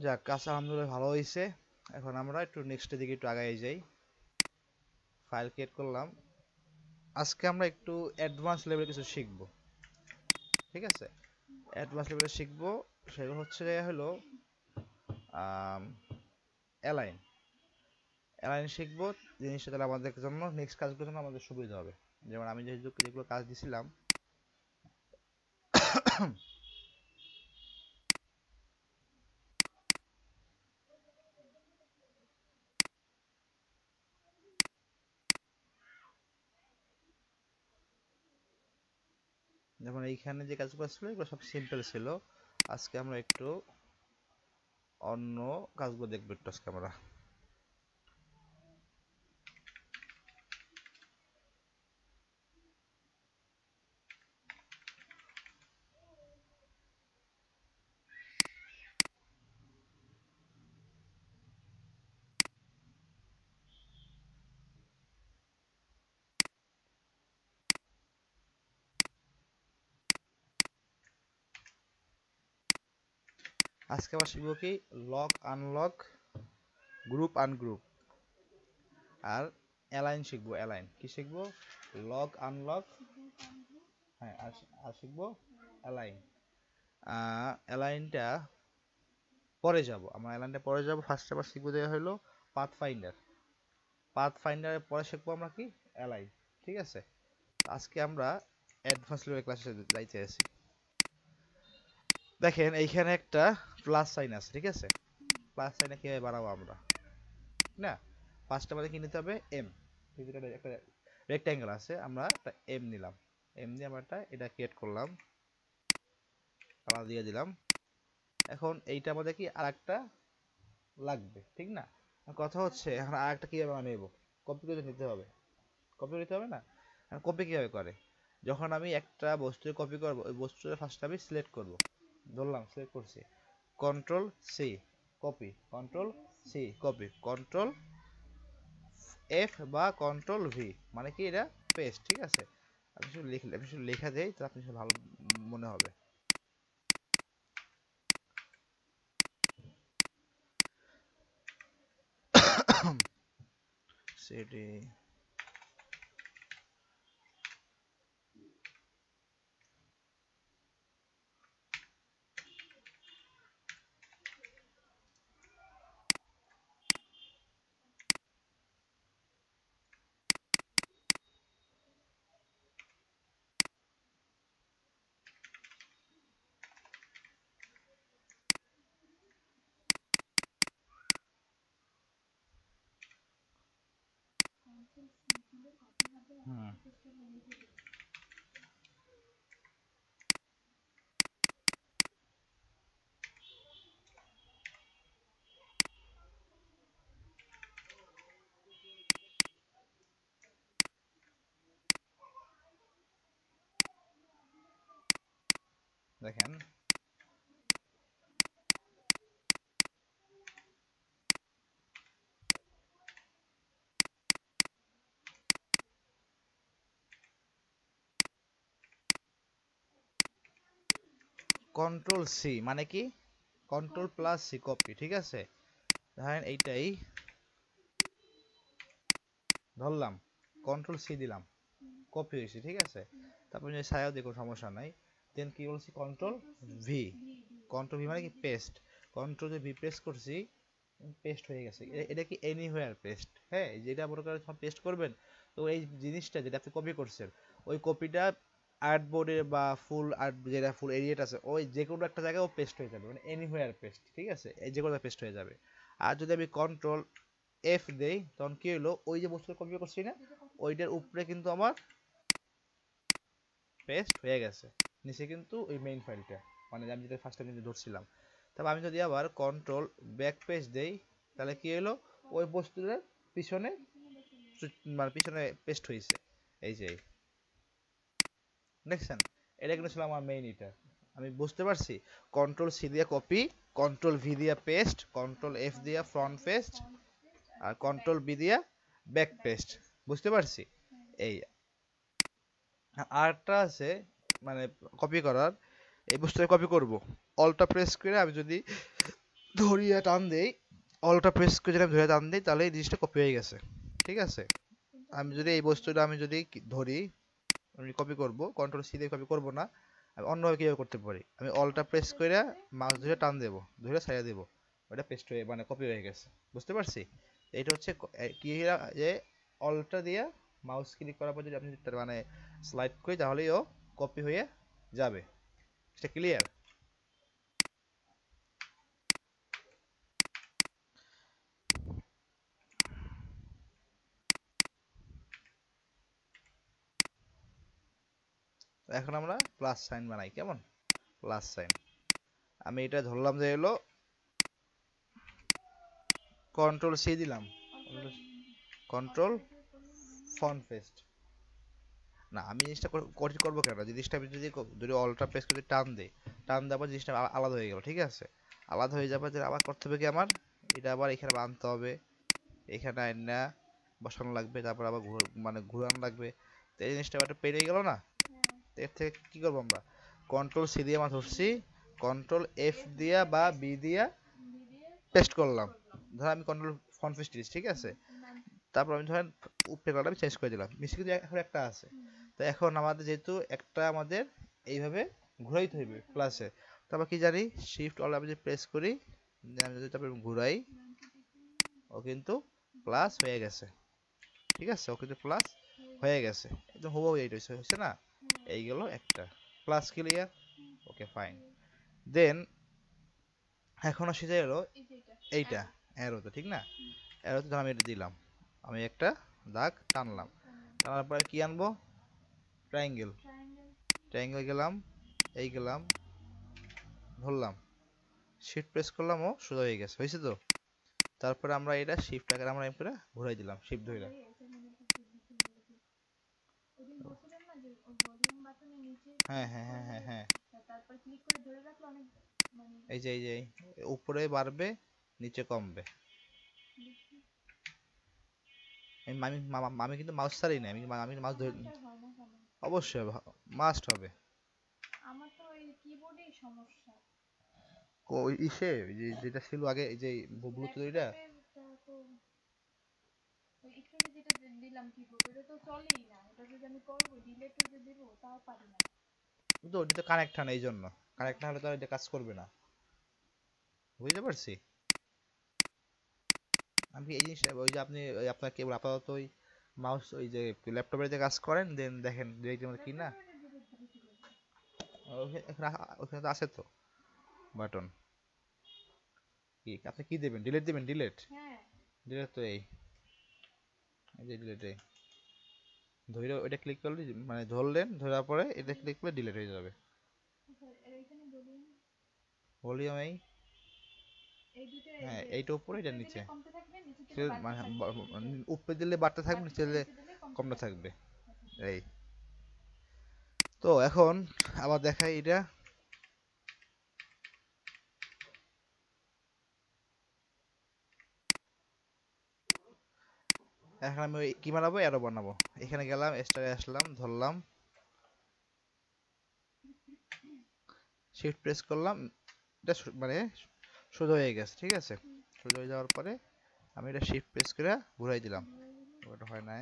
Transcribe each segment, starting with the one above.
যাক, কাজ আলহামদুলিল্লাহ ভালো হয়েছে। এখন আমরা একটু নেক্সটের দিকে একটু আগাই যাই। ফাইল ক্রিয়েট করলাম। আজকে আমরা একটু অ্যাডভান্স লেভেলে কিছু শিখবো, ঠিক আছে? অ্যাডভান্স লেভেলে শিখবো, সেগুলো হচ্ছে হলো অ্যালাইন। অ্যালাইন শিখবো। জিনিসটা তাহলে আমাদের জন্য নেক্সট কাজগুলোর জন্য আমাদের সুবিধা হবে। যেমন আমি যেগুলো কাজ দিছিলাম, যেমন এইখানে যে কাজগুলো ছিল এগুলো সব সিম্পল ছিল। আজকে আমরা একটু অন্য কাজগুলো দেখবো একটু আজকে আমরা। আজকে আমরা শিখবো কি, লক আনলক, গ্রুপ আনগ্রুপ, আর অ্যালাইন শিখবো। অ্যালাইন কি শিখবো? লক আনলক, হ্যাঁ, আর শিখবো অ্যালাইন। অ্যালাইনটা পরে যাব, আমরা অ্যালাইনটা পরে যাব। ফার্স্ট আবার শিখবো দেওয়া হলো পাথ ফাইন্ডার। পাথ ফাইন্ডারের পরে শিখবো আমরা কি, অ্যালাইন। ঠিক আছে, আজকে আমরা অ্যাডভান্স লেভেল ক্লাসে যাইতে আছি। দেখেন এইখানে একটা প্লাস সাইন আছে, ঠিক আছে? প্লাস সাইনে কিভাবে বাড়াবো আমরা, না? ফার্স্ট আমাদের কি নিতে হবে, এম। ভিতরে একটা রেক্ট্যাঙ্গেল আছে, আমরা একটা এম নিলাম। এম দিয়ে আমরা এটা ক্রিয়েট করলাম, কালার দিয়ে দিলাম। এখন এইটা আমাদের কি আরেকটা লাগবে, ঠিক না? কথা হচ্ছে এখন আরেকটা কিভাবে বানাবো, কপি করে নিতে হবে। কপি নিতে হবে না? কপি কিভাবে করে, যখন আমি একটা বস্তু কপি করব, ওই বস্তুটা ফার্স্ট আমি সিলেক্ট করব। ধরলাম সিলেক্ট করছি, control C copy, control C copy, control F বা কন্ট্রোল ভি, মানে কি এটা পেস্ট, ঠিক আছে? আমি শুধু লেখা দেই, তো আপনি ভালো মনে হবে। সেটি দেখেন, কন্ট্রোল সি মানে কি, কন্ট্রোল প্লাস সি কপি, ঠিক আছে? ধরেন এইটাই ধরলাম, কন্ট্রোল সি দিলাম, কপি হয়েছে, ঠিক আছে? তারপর যে ছায়াও দেখো সমস্যা নাই। দেন কি বলছি, কন্ট্রোল ভি। কন্ট্রোল ভি মানে কি পেস্ট। কন্ট্রোল যে ভি প্রেস করছি, পেস্ট হয়ে গেছে। এটা কি এনিহোয়ার পেস্ট, হ্যাঁ? যেটা মনে করেন পেস্ট করবেন, তো এই জিনিসটা যেটা আপনি কপি করছেন, ওই কপিটা আর্ট বোর্ডে বা ফুল আর্ট, যেটা ফুল এরিয়াটা আছে, ওই যে কোনো একটা জায়গায় ও পেস্ট হয়ে যাবে, মানে এনিহোয়ার পেস্ট, ঠিক আছে? এই যে কোনো পেস্ট হয়ে যাবে। আর যদি আমি কন্ট্রোল এফ দেই, তখন কি হলো, ওই যে বস্তুটা কপি করছি না, ওইটার উপরে কিন্তু আমার পেস্ট হয়ে গেছে। নিচে কিন্তু ওই মেইন ফাইলটা, মানে আমি যেটা ফার্স্ট টাইম ধরছিলাম। তবে আমি যদি আবার কন্ট্রোল ব্যাক পেজ দেই, তাহলে কি হলো, ওই বস্তুটার পিছনে, মানে পিছনে পেস্ট হয়েছে। এই যে দেখছেন, এটা কিন্তু ছিল আমার মেইন। এটা আমি বুঝতে পারছি। কন্ট্রোল সি দিয়ে কপি, কন্ট্রোল ভি দিয়ে পেস্ট, কন্ট্রোল এফ দিয়ে ফ্রন্ট পেস্ট, আর কন্ট্রোল বি দিয়ে ব্যাক পেস্ট। বুঝতে পারছি। এই আরটা আছে, মানে কপি করার, এই বস্তুটা কপি করব, অল্টা প্রেস করে আমি যদি ধরিয়ে টান দেই, অলটা প্রেস করে যদি আমি ধরে টান দিই তাহলে এই জিনিসটা কপি হয়ে গেছে। ঠিক আছে, আমি যদি এই বস্তুটা আমি যদি ধরি, আমি কপি করব, কন্ট্রোল সি দিয়ে কপি করব না, আমি অন্যভাবে কিভাবে করতে পারি, আমি অলটা প্রেস করে মাউস ধরে টান দেব, ধরে ছাইড়া দেব, ওটা পেস্ট হয়ে মানে কপি হয়ে গেছে। বুঝতে পারছি? এটা হচ্ছে কি যে অলটা দিয়ে মাউস ক্লিক করার পর যদি আপনি মানে স্লাইড করি তাহলেই ও কপি হয়ে যাবে। এটা ক্লিয়ার? এখন আমরা প্লাস সাইন বানাই, কেমন? প্লাস সাইন আমি এটা ধরলাম যে হলো কন্ট্রোল সি দিলাম, কন্ট্রোল ফন্ট পেস্ট। না আমি জিনিসটা করবো কেন, জিনিসটা আমি যদি যদি অলটা প্রেস করে টান দেই, টান দেওয়ার পর জিনিসটা আলাদা হয়ে গেল, ঠিক আছে, আলাদা হয়ে যাবে, যে আবার করতে হবে কি আমার, এটা আবার এখানে বানতে হবে, এখানে আইনা বসানো লাগবে, তারপর আবার মানে ঘুরানো লাগবে, তো এই জিনিসটা আবার একটা পেন হয়ে গেল না। তো এর থেকে কি করবো আমরা, কন্ট্রোল সি দিয়ে আমরা ধরছি, কন্ট্রোল এফ দিয়া বা বি দিয়া পেস্ট করলাম, ধর আমি কন্ট্রোল ফন্ট পেস্ট দিয়েছি, ঠিক আছে, তারপর আমি ধরেন উপরে কালারটা আমি চেঞ্জ করে দিলাম, মিশে কিন্তু এখন একটা আছে। তো এখন আমাদের যেহেতু একটা আমাদের এইভাবে ঘুরাইতে হইবে প্লাসে, তারপর কি জানি শিফট অল আমি যদি প্রেস করি, আমি যদি তারপর ঘুরাই, ও কিন্তু প্লাস হয়ে গেছে। ঠিক আছে, ও কিন্তু প্লাস হয়ে গেছে, একদম হুবহু এইটা হয়েছে না, এই গেল একটা plus. Clear? Okay fine. Then এখন আসি যে হলো এইটা অ্যারোতে, ঠিক না, অ্যারোতে ধর আমি এটা দিলাম, আমি একটা দাগ টানলাম, টানার পরে কি আনবো, ট্রায়াঙ্গেল, ট্রায়াঙ্গেল গেলাম, এই গেলাম, ধরলাম, শিফট প্রেস করলাম, ও সোজা হয়ে গেছে, হয়েছে তো। তারপরে আমরা এটা শিফটটাকে আমরা এম করে ঘুরাই দিলাম, শিফট ধরে। হ্যাঁ হ্যাঁ হ্যাঁ হ্যাঁ হ্যাঁ, এই যে উপরে বাড়বে, নিচে কমবে। আমি কিন্তু মাউস ছাড়ি না, আমি মাউস ধরে, অবশ্যই মাস্ট হবে। ইসে যেটা ছিল আগে, এই যে ব্লুটুথ, এটা তো ওটা তো কানেক্ট হয় না, এই জন্য কানেক্ট না হলে তো আর এটা কাজ করবে না। বুঝতে পারছি। আমি এই জিনিসটা ওই যে আপনি আপনার কেবল আপাতত ওই মাউস ওই যে ল্যাপটপের যে কাজ করেন, দেন দেখেন ডিরেক্টের মধ্যে কি না, ওখানে তো আছে তো বাটন, কি আপনি কি দেবেন, ডিলিট দিবেন, ডিলিট, ডিলিট তো এই যে ডিলিট, ধরে ওইটা ক্লিক করলে মানে ধরলেন, ধরার পরে এটা ক্লিক করলে ডিলিট হয়ে যাবে। ভলিউম এই, হ্যাঁ এইটা উপরে, এটা নিচে, মানে উপরে দিলে বাড়তে থাকবে, নিচে দিলে কমতে থাকবে। এই তো এখন আবার দেখাই এটা, এখন আমি কি বানাবো, অ্যারো বানাবো, এখানে গেলাম, স্টারে আসলাম, ধরলাম, শিফট প্রেস করলাম, এটা মানে সোজা হয়ে গেছে, ঠিক আছে, সোজা হয়ে যাওয়ার পরে আমি এটা শিফট প্রেস করে ঘুরাই দিলাম, ওটা হয় না,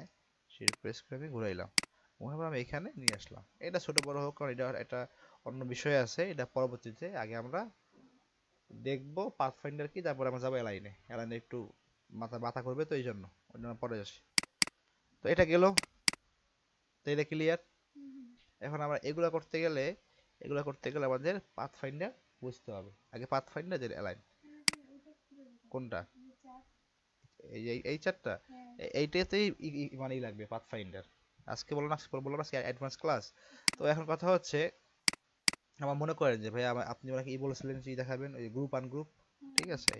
শিফট প্রেস করে আমি ঘুরাইলাম, ঘুরাবার আমি এখানে নিয়ে আসলাম। এটা ছোট বড় হোক, কারণ এটা একটা অন্য বিষয় আছে, এটা পরবর্তীতে, আগে আমরা দেখবো পাথফাইন্ডার কি, তারপর আমরা যাবো এলাইনে, এলাইনে একটু মাথা ব্যথা করবে, তো এই জন্য ওই জন্য পরে আসি। তো এটা গেল, তো এটা ক্লিয়ার। এখন আমরা এগুলা করতে গেলে আমাদের পাথফাইন্ডার বুঝতে হবে, আগে পাথফাইন্ডার দেন এলাইন। কোনটা? এই চারটা, এইটাতেই মানেই লাগবে পাথফাইন্ডার। আজকে বলো না, বলো না অ্যাডভান্স ক্লাস। তো এখন কথা হচ্ছে, আমার মনে করেন যে ভাই আপনি আমাকে বলেছিলেন যে দেখাবেন ওই গ্রুপ আনগ্রুপ, ঠিক আছে,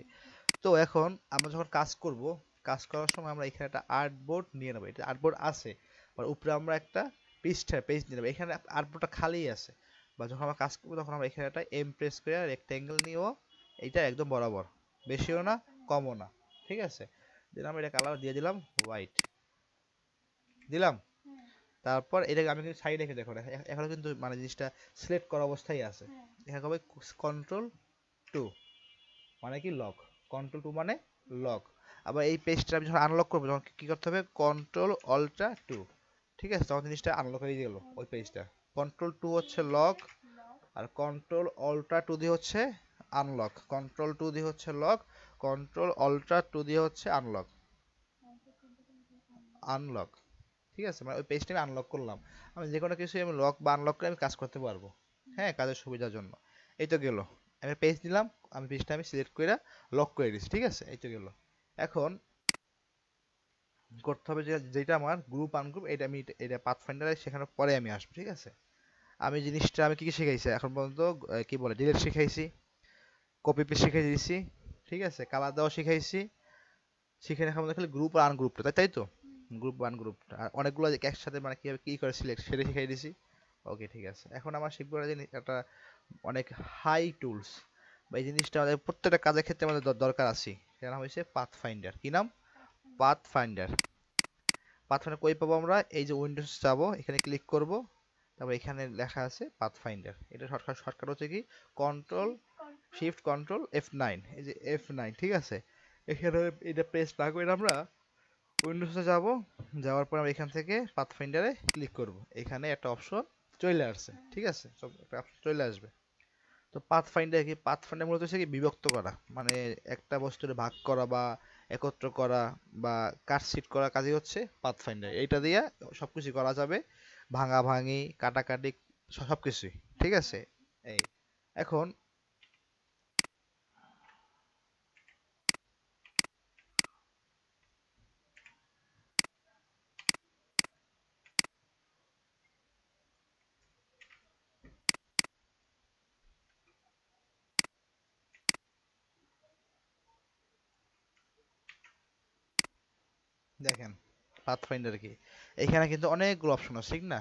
তো এখন আমরা যখন কাজ করব, কাজ করার সময় আমরা এখানে একটা আর্টবোর্ড নিয়ে নেবো, এটা আর্টবোর্ড আছে, আর উপরে আমরা একটা পেজ নিয়ে নেবো, এখানে আর্টবোর্ডটা খালি আছে, বা যখন আমরা কাজ করবো তখন আমরা এখানে একটা এম প্রেস করে রেক্টেঙ্গেল নিব, এইটা একদম বরাবর, বেশিও না কমও না, ঠিক আছে, দেন আমরা এটা কালার দিয়ে দিলাম হোয়াইট, দিলাম, তারপর এটাকে আমি কিন্তু সাইড রেখে দেখো, এখনো কিন্তু মানে জিনিসটা সিলেক্ট করা অবস্থায় আছে, এখানে হবে কন্ট্রোল 2, মানে কি লক, কন্ট্রোল টু মানে লক। আবার এই পেজটা আমি যখন আনলক করবো তখন কি করতে হবে, কন্ট্রোল অল্টা টু, ঠিক আছে, তখন জিনিসটা আনলক হয়ে গেল ওই পেজটা। কন্ট্রোল টু হচ্ছে লক, আর কন্ট্রোল অল্টা টু দিয়ে হচ্ছে আনলক, কন্ট্রোল টু দিয়ে হচ্ছে লক, কন্ট্রোল অল্টা টু দিয়ে হচ্ছে আনলক, আনলক, ঠিক আছে, মানে ওই পেজটা আমি আনলক করলাম। আমি যে কোনো কিছু আমি লক বা আনলক করে আমি কাজ করতে পারবো, হ্যাঁ, কাজের সুবিধার জন্য। এই তো গেল, আমি পেজ নিলাম, আমি পেজটা আমি সিলেক্ট করে লক করে দিচ্ছি, ঠিক আছে, এই তো গেল। এখন করতে হবে যে যেটা আমার গ্রুপ আনগ্রুপ এটা আমি এটা পাথফাইন্ডারে শেখানোর পরে আমি আসবো, ঠিক আছে। আমি জিনিসটা আমি কি কি শিখাইছি এখন পর্যন্ত, কি বলে, ডিলিট শিখাইছি, কপি পেস্ট শিখাই দিয়েছি, ঠিক আছে, কালার দেওয়া শিখাইছি, শিখে রাখা আমাদের খালি গ্রুপ আর আনগ্রুপটা, তাই তাই তো, গ্রুপ ওয়ান গ্রুপটা আর অনেকগুলো একসাথে মানে কিভাবে কি করে সিলেক্ট সেটা শিখাই দিয়েছি। ওকে, ঠিক আছে, এখন আমার শিখবো না জিনিস একটা অনেক হাই টুলস, বা এই জিনিসটা আমাদের প্রত্যেকটা কাজের ক্ষেত্রে আমাদের দরকার আছে, সেটা নাম হয়েছে পাথ ফাইন্ডার। কি নাম? Path finder. পাথ ফাইন্ডার কই পাবো আমরা? এই যে উইন্ডোজ যাবো, এখানে ক্লিক করব, তারপর এখানে লেখা আছে পাথ ফাইন্ডার। এটা শর্টকাট হচ্ছে কি, কন্ট্রোল শিফট কন্ট্রোল F9, এই যে F9, ঠিক আছে। এখানে এটা প্রেস না করে আমরা উইন্ডোজে যাব, যাওয়ার পর আমরা এখান থেকে পাথফাইন্ডারে ক্লিক করব, এখানে একটা অপশন চলে আসছে, ঠিক আছে, সব একটা অপশন চলে আসবে। তো পাথফাইন্ডার কি? পাথফাইন্ডার মূলত হচ্ছে কি বিভক্ত করা, মানে একটা বস্তুর ভাগ করা বা একত্র করা বা কাটছিট করা কাজই হচ্ছে পাথফাইন্ডার। এইটা দিয়ে সবকিছু করা যাবে, ভাঙাভাঙি কাটাকাটি সবকিছুই, ঠিক আছে। এই এখন দেখেন পাথফাইন্ডার কি, এখানে কিন্তু অনেকগুলো অপশন আছে, ঠিক না?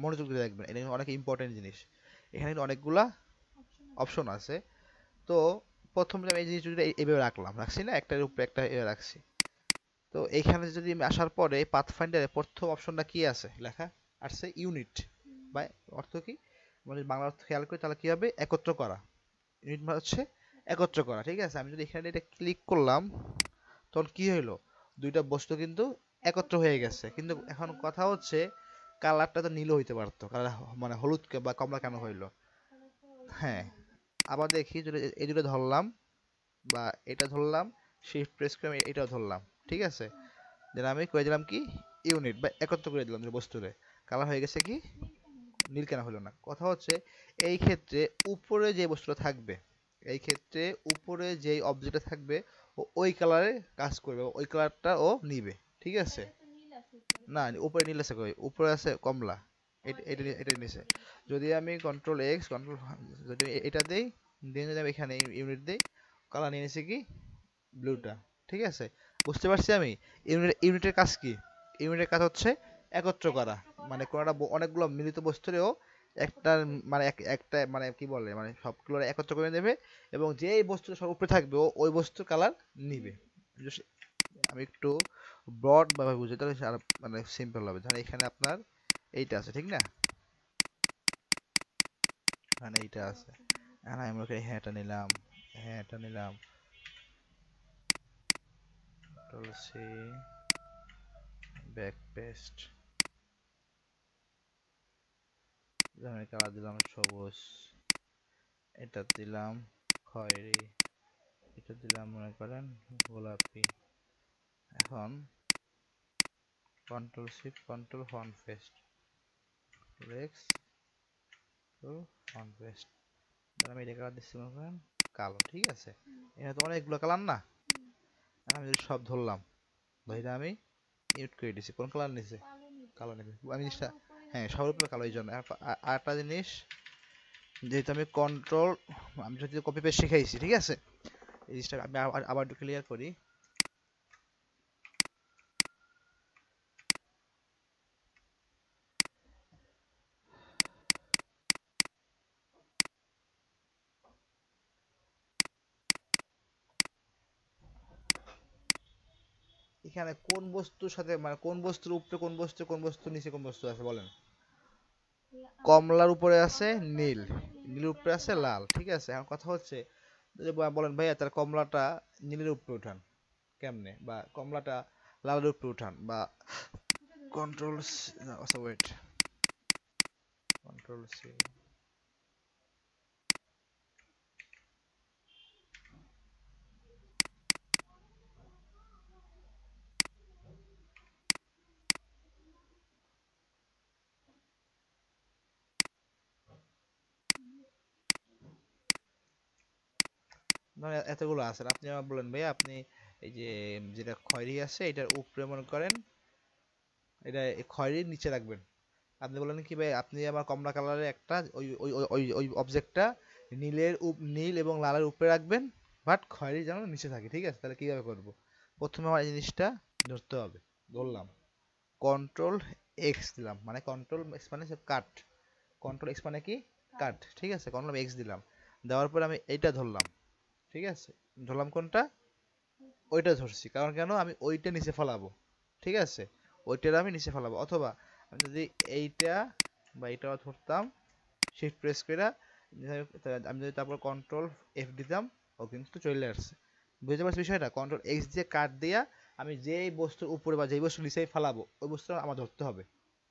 মনোযোগ দিয়ে দেখবেন, এটা কিন্তু অনেক ইম্পর্টেন্ট জিনিস। এখানে কিন্তু অনেকগুলা অপশন আছে। তো প্রথমে আমি এই জিনিসটা এইভাবে রাখছি না, একটার উপরে একটা এভাবে রাখছি। তো এইখানে যদি আমি আসার পরে পাথফাইন্ডারে প্রথম অপশনটা কি আছে লেখা আসছে, ইউনিট, বা অর্থ কি, মানে বাংলা অর্থ খেয়াল করি তাহলে কি হবে, একত্র করা। ইউনিট মানে হচ্ছে একত্র করা, ঠিক আছে। আমি যদি এখানে এটা ক্লিক করলাম তখন কি হইলো, দুইটা বস্তু কিন্তু একত্র হয়ে গেছে, কিন্তু এখন কথা হচ্ছে কালারটা তো নীল হইতে পারতো, কালার মানে হলুদ বা কমলা কেন হইলো? হ্যাঁ, আবার দেখি যদি এই দুটো ধরলাম বা এটা ধরলাম, শিফট প্রেস করে আমি এটাও ধরলাম, ঠিক আছে, যেন আমি করে দিলাম কি, ইউনিট বা একত্র করে দিলাম যে বস্তুরে, কালার হয়ে গেছে কি, নীল কেন হলো না? কথা হচ্ছে এই ক্ষেত্রে উপরে যে বস্তুটা থাকবে, এই ক্ষেত্রে উপরে যেই অবজেক্টটা থাকবে ও ওই কালারে কাজ করবে, ওই কালারটা ও নিবে, ঠিক আছে। না, উপরে নীল আছে কই? উপরে আছে কমলা, এটা নিচে। যদি আমি কন্ট্রোল এক্স কন্ট্রোল, যদি এটা দেই, দিয়ে যদি আমি এখানে ইউনিট দেই, কালার নিয়ে নিছে কি, ব্লুটা, ঠিক আছে। বুঝতে পারছি আমি। ইউনিটের কাজ কি? ইউনিটের কাজ হচ্ছে একত্র করা, মানে কোনটা অনেকগুলো মিলিত বস্তুরেও একটা, মানে একটা মানে কি বলে, মানে সবগুলো একত্র করে নেবে, এবং যেই বস্তু সব উপরে থাকবে ও ওই বস্তুর কালার নিবে। Just আমি একটু ব্রড ভাবে বুঝি তাহলে আর মানে সিম্পল হবে। ধরেন এখানে আপনার এইটা আছে, ঠিক না, মানে এইটা আছে, হ্যাঁ, আমরা হ্যাঁ এটা নিলাম, হ্যাঁ এটা নিলাম, কন্ট্রোল সি, ব্যাক পেস্ট, আমি কালার দিলাম সবুজ, এটা দিলাম খয়েরি, এটা দিলাম মনে করেন গোলাপি। এখন control shift control font paste, X to font paste, আমি এটা কালার দিচ্ছি মনে করেন কালো, ঠিক আছে। এখানে তো অনেকগুলো কালার না, আমি যদি সব ধরলাম, ধরে আমি মিউট করে দিছি, কোন কালার নিছে, কালো নিছে আমি জিনিসটা, হ্যাঁ সবার উপরে কালো, এই জন্য। আর একটা জিনিস, যেহেতু আমি কন্ট্রোল, আমি যদি কপি পেস্ট শিখাইছি, ঠিক আছে, এই জিনিসটা আমি আবার একটু ক্লিয়ার করি। এখানে কোন বস্তুর সাথে, মানে কোন বস্তুর উপরে কোন বস্তু, কোন বস্তুর নিচে কোন বস্তু আছে বলেন? কমলার উপরে আছে নীল, নীলের উপরে আছে লাল, ঠিক আছে। এখন কথা হচ্ছে যদি বলেন ভাইয়া তার কমলাটা নীলের উপরে উঠান, কেমনে, বা কমলাটা লালের উপরে উঠান, বা কন্ট্রোল আচ্ছা ওয়েট, কন্ট্রোল সি, মানে এতগুলো আছে, আপনি আমার বলেন ভাইয়া আপনি এই যে যেটা খয়েরি আছে এটার উপরে মনে করেন এটা খয়েরির নিচে রাখবেন। আপনি বলেন কি ভাই আপনি আমার কমলা কালারের একটা ওই ওই ওই ওই অবজেক্টটা নীল এবং লালের উপরে রাখবেন, বাট খয়েরি যেন নিচে থাকে, ঠিক আছে? তাহলে কিভাবে করব? প্রথমে আমার এই জিনিসটা ধরতে হবে, ধরলাম, কন্ট্রোল এক্স দিলাম, মানে কন্ট্রোল এক্স মানে কাট, কন্ট্রোল এক্স মানে কি কাট, ঠিক আছে? কন্ট্রোল এক্স দিলাম, দেওয়ার পর আমি এইটা ধরলাম, ঠিক আছে? ধরলাম কোনটা? ওইটা ধরছি, কারণ কেন আমি ওইটা নিচে ফেলাবো, ঠিক আছে? ওইটার আমি নিচে ফেলাবো, অথবা আমি যদি এইটা বা এইটাও ধরতাম শিফট প্রেস করে, আমি যদি তারপর কন্ট্রোল এফ দিতাম, ও কিন্তু চলে আসছে। বুঝতে পারছি বিষয়টা? কন্ট্রোল এক্স দিয়ে কাট দিয়া আমি যেই বস্তুর উপরে বা যেই বস্তু নিচেই ফেলাবো ওই বস্তুটা আমার ধরতে হবে।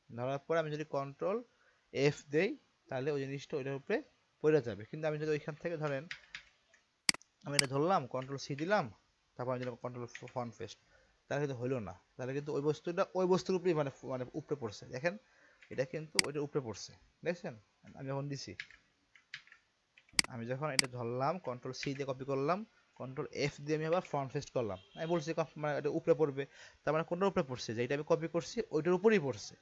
ধরার পর আমি যদি কন্ট্রোল এফ দেই তাহলে ওই জিনিসটা ওইটার উপরে পড়ে যাবে। কিন্তু আমি যদি ওইখান থেকে ধরেন আমি এটা ধরলাম, কন্ট্রোল সি দিলাম, তারপর আমি দিলাম কন্ট্রোল ফন্ট পেস্ট, তাহলে কিন্তু হইলো না, তাহলে কিন্তু ওই বস্তুটা ওই বস্তুর উপরেই মানে মানে উপরে পড়ছে, দেখেন এটা কিন্তু ওইটার উপরে পড়ছে, দেখছেন? আমি যখন দিছি, আমি যখন এটা ধরলাম কন্ট্রোল সি দিয়ে কপি করলাম, কন্ট্রোল এফ দিয়ে আমি আবার ফ্রন্ট পেস্ট করলাম, আমি বলছি মানে এটা উপরে পড়বে, তার মানে কোনটার উপরে পড়ছে, যেটা আমি কপি করছি ওইটার উপরেই পড়ছে,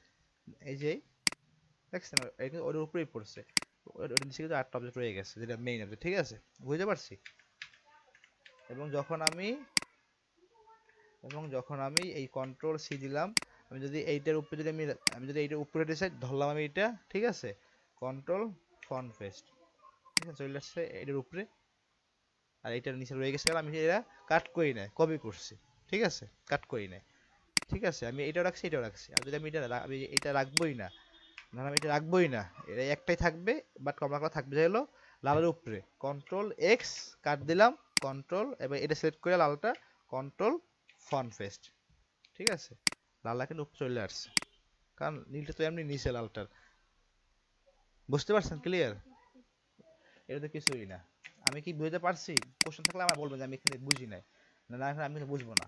এই যে দেখছেন এটা কিন্তু ওইটার উপরেই পড়ছে, ওইটার নিচে কিন্তু আটটা অবজেক্ট রয়ে গেছে যেটা মেইন অবজেক্ট, ঠিক আছে? বুঝতে পারছি? এবং যখন আমি এই কন্ট্রোল সি দিলাম, আমি যদি এইটার উপরে যদি আমি যদি এইটার উপরে ডিসাইড ধরলাম আমি এটা, ঠিক আছে? কন্ট্রোল ফন্ট পেস্ট, ঠিক আছে, চলে আসছে এটার উপরে, আর এইটার নিচে রয়ে গেছে, আমি এটা কাট করি না, কপি করছি, ঠিক আছে? কাট করি না, ঠিক আছে? আমি এটাও রাখছি এটাও রাখছি, আর যদি আমি এটা রাখবোই না, ধর আমি এটা রাখবোই না, এটা একটাই থাকবে, বাট কমলা কালার থাকবে হলো লালের উপরে, কন্ট্রোল এক্স কাট দিলাম, কন্ট্রোল এবার এটা সিলেক্ট করে লালটা কন্ট্রোল ফন্ট পেস্ট, ঠিক আছে? লালটা কিন্তু উপরে চলে আসছে, কারণ নীলটা তো এমনি নিচে লালটার। বুঝতে পারছেন? ক্লিয়ার? এটা তো কিছুই না। আমি কি বুঝতে পারছি? কোশ্চেন থাকলে আমার বলবেন যে আমি এখানে বুঝি নাই, না না আমি এখানে বুঝবো না।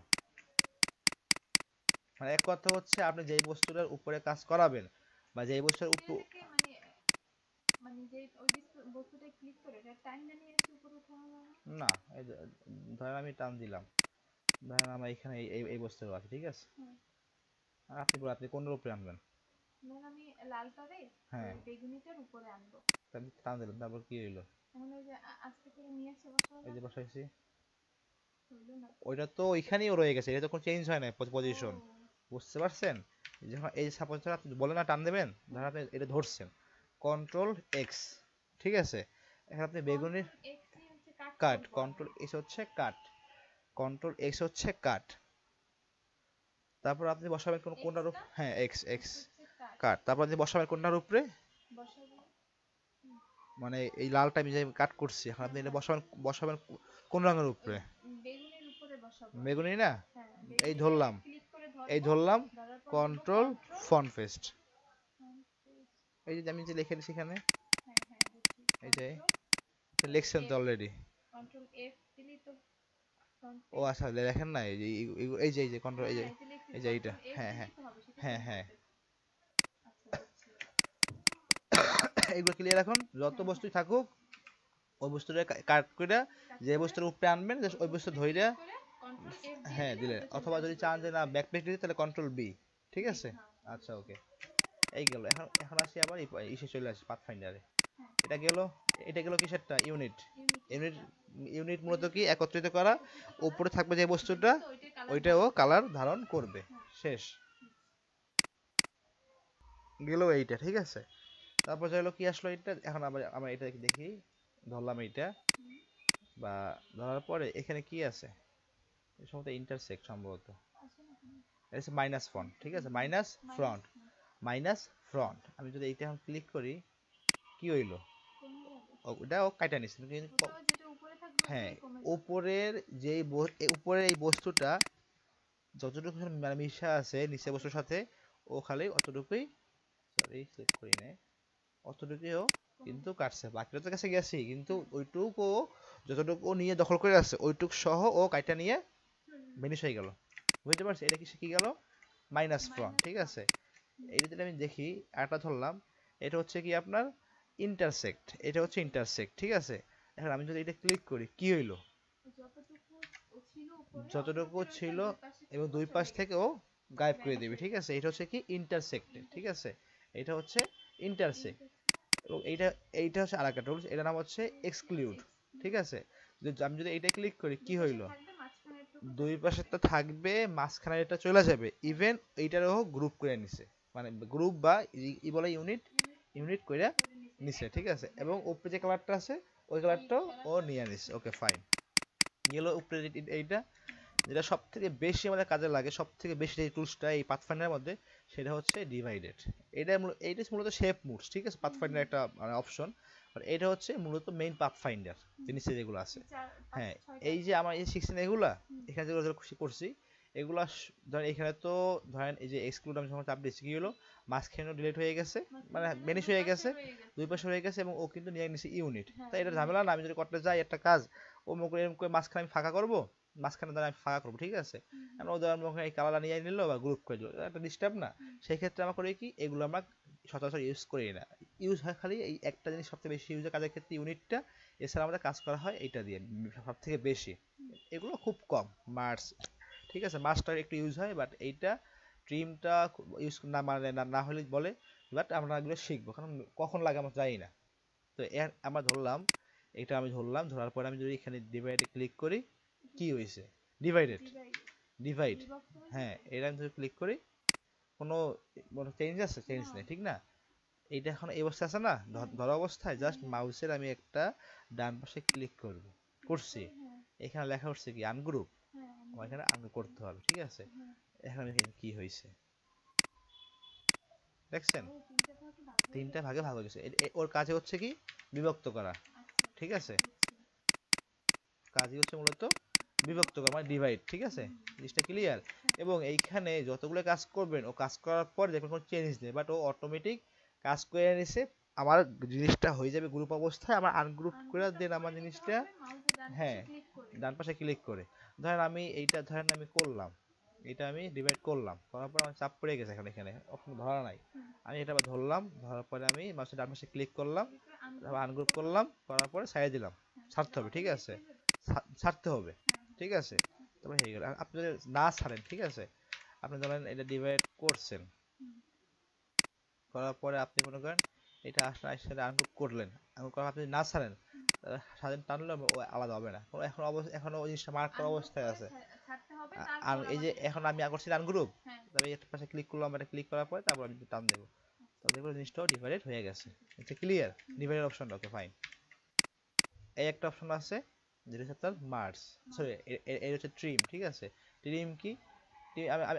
মানে এক কথা হচ্ছে আপনি যেই বস্তুটার উপরে কাজ করাবেন বা যেই বস্তুর উপর, মানে মানে যে ওই বস্তুটা ক্লিক করে এটা টাইম না নিয়ে একটু উপরে উঠানো যায় না? না এই ধরেন আমি টান দিলাম, ধরেন আমার এখানে এই বস্তুটা আছে, ঠিক আছে? হুম। আর আপনি বলেন আপনি কোনটার উপরে আনবেন? ধর আমি লালটারে হ্যাঁ, ওই বেগুনিটার উপরে আনবো। তাহলে টান দিলাম, তারপর কি হইলো? এখন ওই যে আস্তে করে নিয়ে এসে বসানো এই যে যাবে না? বসাইছি, হইলো না তো। ওইটা তো ওইখানেই রয়ে গেছে, এটা তো কোনো চেঞ্জ হয় না ও। পজিশন। বুঝতে পারছেন? যখন এই সাপোজ ধর আপনি বলেন না টান দেবেন, ধর হুম। আপনি এটা ধরছেন, কন্ট্রোল এক্স, ঠিক আছে? এখন আপনি বেগুনির কন্ট্রোল এক্স ই হচ্ছে কাট কাট, করবো আমি। কন্ট্রোল এক্স হচ্ছে কাট, কন্ট্রোল এক্স হচ্ছে কাট, তারপর আপনি বসাবেন কোনটার এক্সটা উপর? হ্যাঁ এক্স এক্স হচ্ছে কাট। কাট, তারপর আপনি বসাবেন কোনটার উপরে? বসাবো। হুম। মানে এই লালটা আমি যে কাট করছি, এখন হ্যাঁ আপনি এটা হ্যাঁ। বসাবেন কোন রঙের ওই উপরে? বেগুনির উপরে বসাবো আমি। বেগুনি না? হ্যাঁ এই বেগুনিটারে ধরলাম, ক্লিক করে এই ধরবো। ধরলাম, ধরার পর বলবো control control font paste, front page. এই যে আমি যে লিখে দিচ্ছি এখানে, হ্যাঁ হ্যাঁ বুঝছি। এই যে কন্ট্রোল লিখছেন তো এফ। অলরেডি। কন্ট্রোল এফ দিলেই তো ফ্রন্ট ও পেজ। আচ্ছা দেখেন না, এই যে এই যে কন্ট্রোল, হ্যাঁ এই যে হ্যাঁ এই যে লিখছি এই যে এইটা, কন্ট্রোল এফ হ্যাঁ হ্যাঁ দিলেই তো হবে, সেটাই তো হ্যাঁ আমি হ্যাঁ বলতেছি। আচ্ছা বুঝছি। এইগুলো ক্লিয়ার। এখন যত হ্যাঁ হ্যাঁ। বস্তুই থাকুক ওই বস্তুটা কাট করে কাট যে করে বস্তুর উপরে আনবেন ওই ওই বস্তু বস্তুতে ধইরা, ক্লিক করে কন্ট্রোল এফ দিয়ে হ্যাঁ দিলে দিলেন, ওইটা চলে অথবা যদি আসবে চান ওইটার যে না উপরে। ব্যাকপ্লেট দিতে তাহলে কন্ট্রোল বি, ঠিক বি আছে? হ্যাঁ আচ্ছা বুঝছি। ওকে, এই গেল। এখন এখন আসি আবার ইসে চলে আসি পাথফাইন্ডারে, হ্যাঁ। এটা গেল, এটা গেল কিসেরটা? ইউনিট। ইউনিট, ইউনিটেরটা। ইউনিট মূলত ইউনিট কি একত্রিত করা, একত্রিত করা, উপরে থাকবে যে যেটা বস্তুটা মূলত ওইটার কালার ওইটাও ধারণ করবে। কালার ধারণ করবে, হ্যাঁ। শেষ। গেল এইটা, ঠিক আছে? তারপর হলো কি আসলো এটা, এখন আবার আমরা এটা দেখি, ধরলাম এইটা, হুম। বা ধরার পরে এখানে কি আছে? সম্ভবত ইন্টারসেক্ট সম্ভবত, আসে না কেন? এটা হচ্ছে মাইনাস ফ্রন্ট, ঠিক আছে? মাইনাস মাইনাস ফ্রন্ট, হ্যাঁ। মাইনাস ফ্রন্ট, আমি যদি এইটা এখন ক্লিক করি কি হইলো? কমে যাবে। ওটাও কাটা নিচ্ছে ও কিন্তু তো যেটা উপরে থাকবে হ্যাঁ ততই কমে যাবে। উপরের উপরের এই বস্তুটা যতটুকু মানে মিশা আছে নিচে বস্তুর সাথে ও খালি অতটুকুই, সরি সিলেক্ট করি নাই, অতটুকুও কিন্তু কাটছে, বাকিটা তো কাছে গেছি কিন্তু ওইটুকু যতটুকু ও নিয়ে দখল করে আছে ওইটুক সহ ও কাইটা নিয়ে ভেনিশ হয়ে গেল। বুঝতে পারছি এটা কি কি গেল, মাইনাস ফ্রম, ঠিক আছে। এই যদি আমি দেখি আরেকটা ধরলাম, এটা হচ্ছে কি আপনার ইন্টারসেক্ট, এটা হচ্ছে ইন্টারসেক্ট, ঠিক আছে। এখন আমি যদি এটা ক্লিক করি কি হইলো, যতটুকু ছিল উপরে যতটুকু অর্থাৎ ছিল দুই পাশে এবং ছিল দুই পাশ চলে থেকে গেছে। ও গায়েব করে ভ্যানিশ দিবে, হয়ে ঠিক গেছে। আছে। এটা হচ্ছে কি ইন্টারসেক্টেড, ঠিক আছে। এটা হচ্ছে ইন্টারসেক্ট, ইন্টার এবং এইটা হচ্ছে আরেকটা টুলস, এটার নাম হচ্ছে এক্সক্লুড, ঠিক আছে। আমি যদি এইটা ক্লিক করি কি দুই পাশে হইলো, থাকবে মাঝখানেরটুকু দুই চলে যাবে। পাশেরটা থাকবে মাঝখানে এটা চলে যাবে, ইভেন এইটারও গ্রুপ করে নিছে, মানে গ্রুপ বা ই বলে ইউনিট, ইউনিট করে করে নিচে নিছে, একটা ঠিক আছে। হ্যাঁ এবং উপরে যে কালারটা আছে ওই ওই কালারটাও ও কালারটা নিয়ে নিছে, ওকে ফাইন। গেলো উপরে এইটা, যেটা সব থেকে বেশি আমাদের কাজে লাগে, সব থেকে বেশি যে টুলসটা এই পাথফাইন্ডারের মধ্যে, সেটা হচ্ছে ডিভাইডেড। এইটা মূলত শেপ মুডস, ঠিক আছে, পাথফাইন্ডার একটা মানে অপশন। আর এটা হচ্ছে মূলত মেইন পাথফাইন্ডার জিনিসে যেগুলো আছে। চার পাঁচ হ্যাঁ ছয়টা এই যে আমার এই 16 এগুলা, হুম, এখানে যেগুলো যেগুলো খুশি করছি এগুলা ধরেন এখানে তো ধরেন এই যে এক্সক্লুড আমি যখন চাপ দিচ্ছি কি হলো, মাঝখানেও ডিলিট হয়ে গেছে, মানে মাঝখানে বেনিশ দুই হয়ে পাশে গেছে, রয়ে গেছে। দুই পাশে হয়ে গেছে, এবং ও কিন্তু নিয়ে নিছে ইউনিট। হ্যাঁ তাই এটা ইউনিট। ঝামেলা না, আমি যদি করতে যাই একটা কাজ, ও মনে করি এরকম করে মাঝখানে আমি ফাঁকা করবো, মাঝখানে দ্বারা আমি ফাঁকা করবো, ঠিক আছে। আমরা ওদের মুখে এই কালারটা নিয়ে নিল বা গ্রুপ করে দিল, একটা ডিস্টার্ব না। সেই ক্ষেত্রে আমরা করি কি, এগুলো আমরা সচরাচর ইউজ করি না, ইউজ হয় খালি এই একটা জিনিস সবথেকে বেশি ইউজ হয় কাজের ক্ষেত্রে ইউনিটটা, এছাড়া আমাদের কাজ করা হয় এইটা দিয়ে সব থেকে বেশি। এগুলো খুব কম, মার্স, ঠিক আছে, মার্সটা একটু ইউজ হয়, বাট এইটা ট্রিমটা ইউজ না মানে না হলে বলে, বাট আমরা এগুলো শিখবো, কারণ কখন লাগে আমরা জানি না। তো এর আমরা ধরলাম, এটা আমি ধরলাম, ধরার পরে আমি যদি এখানে ডিভাইডে ক্লিক করি কি হয়েছে, ডিভাইডেড, ডিভাইড ডিভাইড, বিভক্ত হয়েছে হ্যাঁ তো? এটা আমি যদি ক্লিক করি কোনো চেঞ্জ আছে, চেঞ্জ না নেই, ঠিক না। এইটা এখন এই অবস্থায় আছে না, হ্যাঁ ধরা অবস্থায় হ্যাঁ জাস্ট হ্যাঁ মাউসের আমি একটা ডান পাশে ক্লিক করব, ক্লিক করছি, করে হ্যাঁ এখানে লেখা হচ্ছে কি আনগ্রুপ, হ্যাঁ আমার আনগ্রুপ এখানে আনগ্রুপ করতে হবে, ঠিক আছে। হ্যাঁ। এখন আমি এখানে কি হয়েছে দেখছেন, ও তিনটা ভাগে ভাগ হয়ে তিনটা গেছে। ভাগে ভাগ হয়ে গেছে। ওর কাজে হচ্ছে কি বিভক্ত করা, আচ্ছা ঠিক আছে, বুঝছি। কাজই হচ্ছে মূলত বিভক্ত বিভক্ত করা মানে ডিভাইড, ঠিক আছে। জিনিসটা ক্লিয়ার। হ্যাঁ এবং এইখানে যতগুলো কাজ করবেন ও কাজ করার পর দেখবেন কোনো চেঞ্জ নেই, বাট ও অটোমেটিক কাজ করে নিছে, আমার জিনিসটা হয়ে যাবে গ্রুপ অবস্থায়, আমার আনগ্রুপ করে আনগ্রুপটা দেন করে আমার নিতে জিনিসটা। হবে মাউসের ডান পাশে হ্যাঁ ক্লিক করে। ডান পাশে ক্লিক করে, ধরেন আমি এইটা ধরেন আমি করলাম, এটা আমি ডিভাইড করলাম, করার পর আমার চাপ পড়ে গেছে, এখন এখানে অপশন ধরা নাই, হুম আমি এটা আবার ধরলাম, ধরার পরে আমি মাউসের ডান পাশে ক্লিক করলাম, ক্লিক করে তারপর আনগ্রুপ আনগ্রুপ করলাম। করলাম, করার পরে সাইড দিলাম, হ্যাঁ ছাড়তে এটা হবে, ঠিক অটোমেটিক আছে, হয়ে যাবে। ছাড়তে হবে, হ্যাঁ হ্যাঁ ঠিক আছে। তারপরে হয়ে গেল। আর আপনি যদি না ছাড়েন, ঠিক আছে, আপনি ধরেন এটা ডিভাইড করছেন, হুম করার পরে আপনি মনে করেন এটা আসলে একসাথে আনগ্রুপ করলেন, আনগ্রুপ করার আপনি যদি না ছাড়েন, হুম। স্বাধীন টানলে ও আলাদা হবে না, এখন অবস্থা এখনো ওই জিনিসটা মার্ক করা আনগ্রুপ অবস্থায় করে আছে। ছাড়তে হবে আর তারপর এই আবার যে এখন আমি করছি আনগ্রুপ, হ্যাঁ তবে একটা পাশে ক্লিক করলাম, এটা ক্লিক করার পরে তারপর আমি টান দেবো, তবে দেখবো জিনিসটাও ডিভাইডেড হয়ে গেছে। এটা ক্লিয়ার, হুম ডিভাইডেড অপশনটা, ওকে ফাইন। এই একটা অপশন আছে যেটা হচ্ছে আপনার মার্স, সরি মাউস এর হচ্ছে ট্রিম, ঠিক আছে। ট্রিম কি,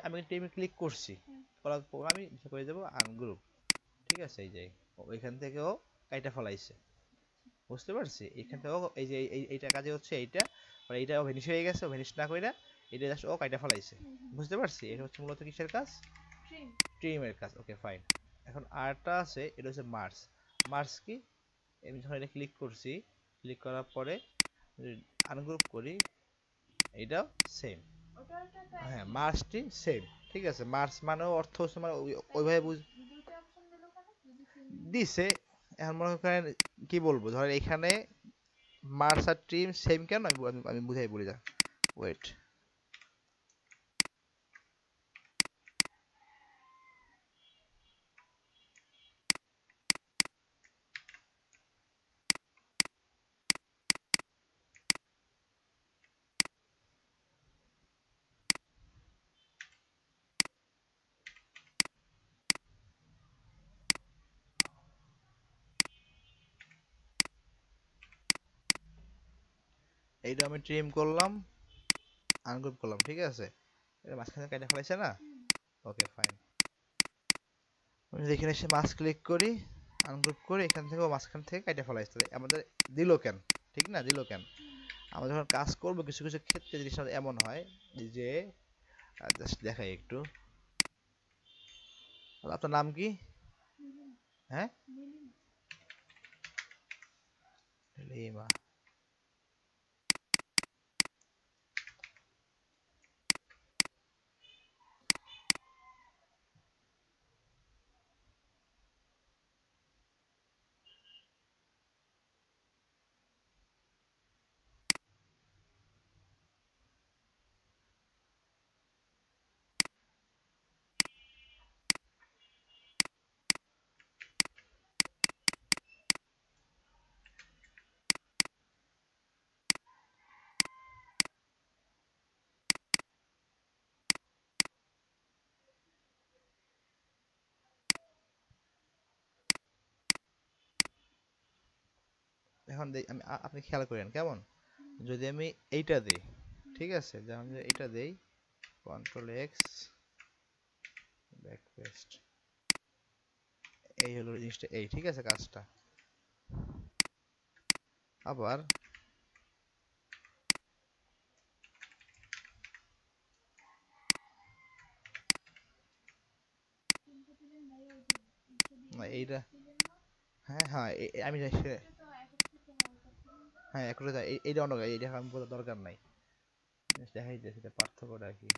আমি ট্রিমে ক্লিক করছি, হ্যাঁ করার পর আমি করে দেবো আনগ্রুপ, ঠিক আছে। এই যে ওইখান থেকেও কাইটা ফলাইছে, বুঝতে পারছি। এইখান হ্যাঁ থেকেও এই যে এইটা কাজে হচ্ছে এইটা, আর এইটাও ভ্যানিশ হয়ে গেছে, ভ্যানিশ না কইরা এটা জাস্ট ও কাইটা ফলাইছে, হুম হুম বুঝতে পারছি। এটা হুম হচ্ছে মূলত কিসের কাজ, ট্রিম ট্রিমের কাজ, ওকে ফাইন। এখন আরটা আছে, এটা হচ্ছে মার্স। মার্স কি, আমি যখন এটা ক্লিক করছি, ক্লিক করার পরে আনগ্রুপ করি, এটাও সেম, ওটা ওটা তো হ্যাঁ একই মার্সটি সেম, ঠিক আছে। মার্স মানেও অর্থ হচ্ছে মানে তাহলে ওইভাবে বুঝ দুইটা অপশন দিলো কেন যদি সেম দিছে। এখন মনে করেন কি বলবো, ধরেন এখানে মার্স আর ট্রিম সেম কেন, আমি বুঝাই বলি যা, ওয়েট, এইটা আমি ট্রিম করলাম, আনগ্রুপ করলাম, ঠিক আছে। এটা মাঝখানে কেটে ফেলাইছে না, হুম ওকে ফাইন। আমি যদি এখানে এসে মাছ ক্লিক করি, আনগ্রুপ করি, এখান থেকেও মাঝখান থেকে কেটে ফেলাইছে, তাহলে আমাদের দিল কেন, ঠিক না, দিল কেন। হুম আমরা যখন কাজ করব কিছু কিছু ক্ষেত্রে জিনিসটা এমন হয় যে জাস্ট দেখাই একটু। আপনার নাম কি? নীলিমা। হ্যাঁ, নীলিমা। লিমা। এখন আমি আপনি খেয়াল করেন কেমন, হুম। যদি আমি এইটা দিই, হুম। ঠিক আছে, যেমন যে হুম। এইটা দেই, কন্ট্রোল এক্স, ব্যাক পেস্ট, এই হলো জিনিসটা, এই ঠিক আছে কাজটা। আবার কিন্তু দিলেন ভাইয়া ওই যে শুধু না এইটা, এলিমেন্টস দিলেন না, হ্যাঁ হ্যাঁ আমি এটা তো একত্রিত হওয়ার কথা না। হ্যাঁ একটু এইটা অন্য, এইটা আমি বোঝার দরকার নাই, দেখাই দিয়েছি এটা পার্থক্যটা কি।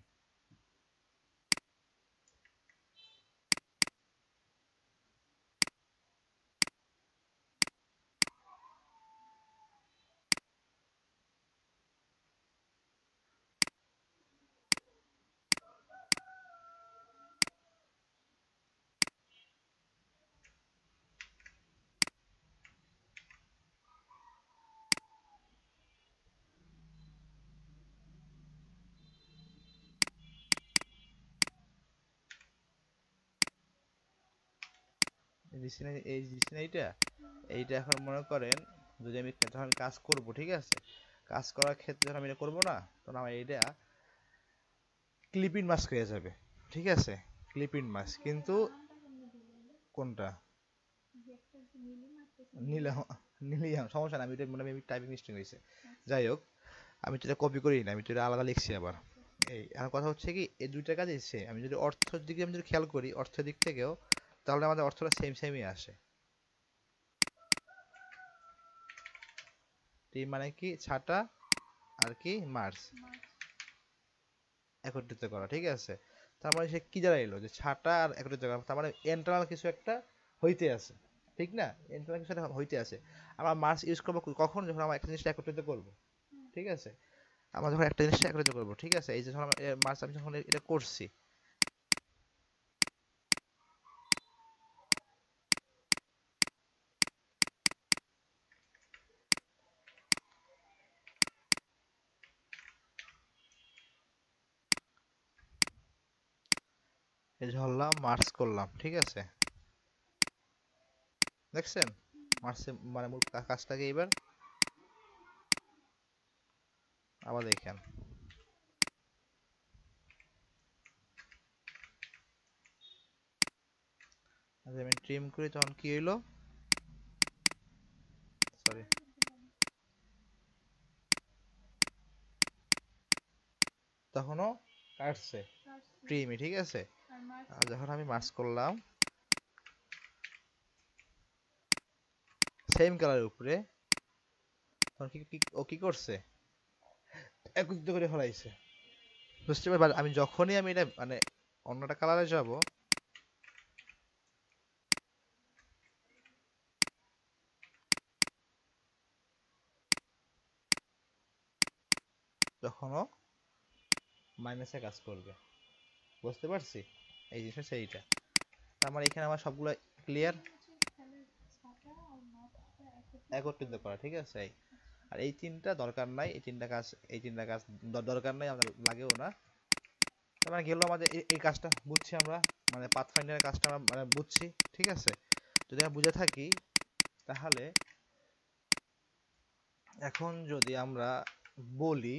দিছি না, এই দিছি না এইটা, হুম। এইটা এখন মনে করেন যদি আমি যখন কাজ করব, ঠিক আছে, কাজ করার ক্ষেত্রে যখন আমি এটা করবো না, তখন আমার এইটা ক্লিপিং মাস্ক হয়ে যাবে, ঠিক আছে, ক্লিপিং মাস্ক। ভাইয়া কিন্তু বানানটা কেমনে দিলেন? কোনটা? যে একটা যে নীলিমা একটা যে নিলাম, নীলিমা। নিলাম সমস্যা না, আমি এটা মানে আমি টাইপিং মিস্টেক হয়েছে। আচ্ছা। যাই হোক, আমি তো এটা কপি করি না, আমি তো এটা আলাদা লিখছি আবার। আচ্ছা। এই আর কথা হচ্ছে কি, এই দুইটা কাজই সেম। আমি যদি অর্থের দিকে আমি যদি খেয়াল করি, অর্থের দিক থেকেও, তাহলে আমাদের অর্থটা সেম সেমই আসে। টি মানে কি ছাটা, আর কি মার্চ, মার্চ। একত্রিত করা, ঠিক আছে। তার মানে সে কি দাঁড়াইলো, যে ছাটা আর একত্রিত করা, তার মানে ইন্টারনাল কিছু একটা হইতে আছে, ঠিক না, ইন্টারনাল কিছু একটা হইতে আছে। আমরা মার্চ ইউজ করবো কখন, যখন আমরা একটা জিনিসটা একত্রিত করবো, হুম। ঠিক আছে, আমরা যখন একটা জিনিসটা একত্রিত করবো, ঠিক আছে, এই যে যখন মার্চ আমি যখন এটা করছি, এই যে ধরলাম মার্চ করলাম, ঠিক আছে, দেখছেন হুম। মার্চে মানে মূল কাজটাকে এবার আবার দেখেন, যদি আমি ট্রিম করি তখন কি হইলো, সরি, তখনও কাটছে কাটছে। ট্রিমই, ঠিক আছে। আর মার্চ আর যখন করছে আমি কেন? মার্চ করলাম সেম কালারের উপরে, তখন ও কি করছে, একত্রিত করে ফেলাইছে, বুঝতে পারবে। আমি যখনই আমি এটা মানে অন্যটা কালারে যাব, তখনও মাইনাসে কাজ করবে, বুঝতে পারছি। এই জিনিসটা সেইটা, তার মানে এখানে আমার সবগুলো ক্লিয়ার, মানে হচ্ছে তাহলে ছাতা আর মার্চটা একত্রিত একত্রিত করা করা, যায়। ঠিক আছে। আচ্ছা। আর এই তিনটা দরকার নাই, এই তিনটা কাজ, এই তিনটা কাজ দরকার নাই, আমাদের লাগেও না। তার মানে গেল আমাদের এই কাজটা বুঝছি আমরা, মানে পাথ ফাইন্ডারের কাজটা আমরা মানে বুঝছি, ঠিক আছে। যদি আমরা বুঝে থাকি, তাহলে এখন যদি আমরা বলি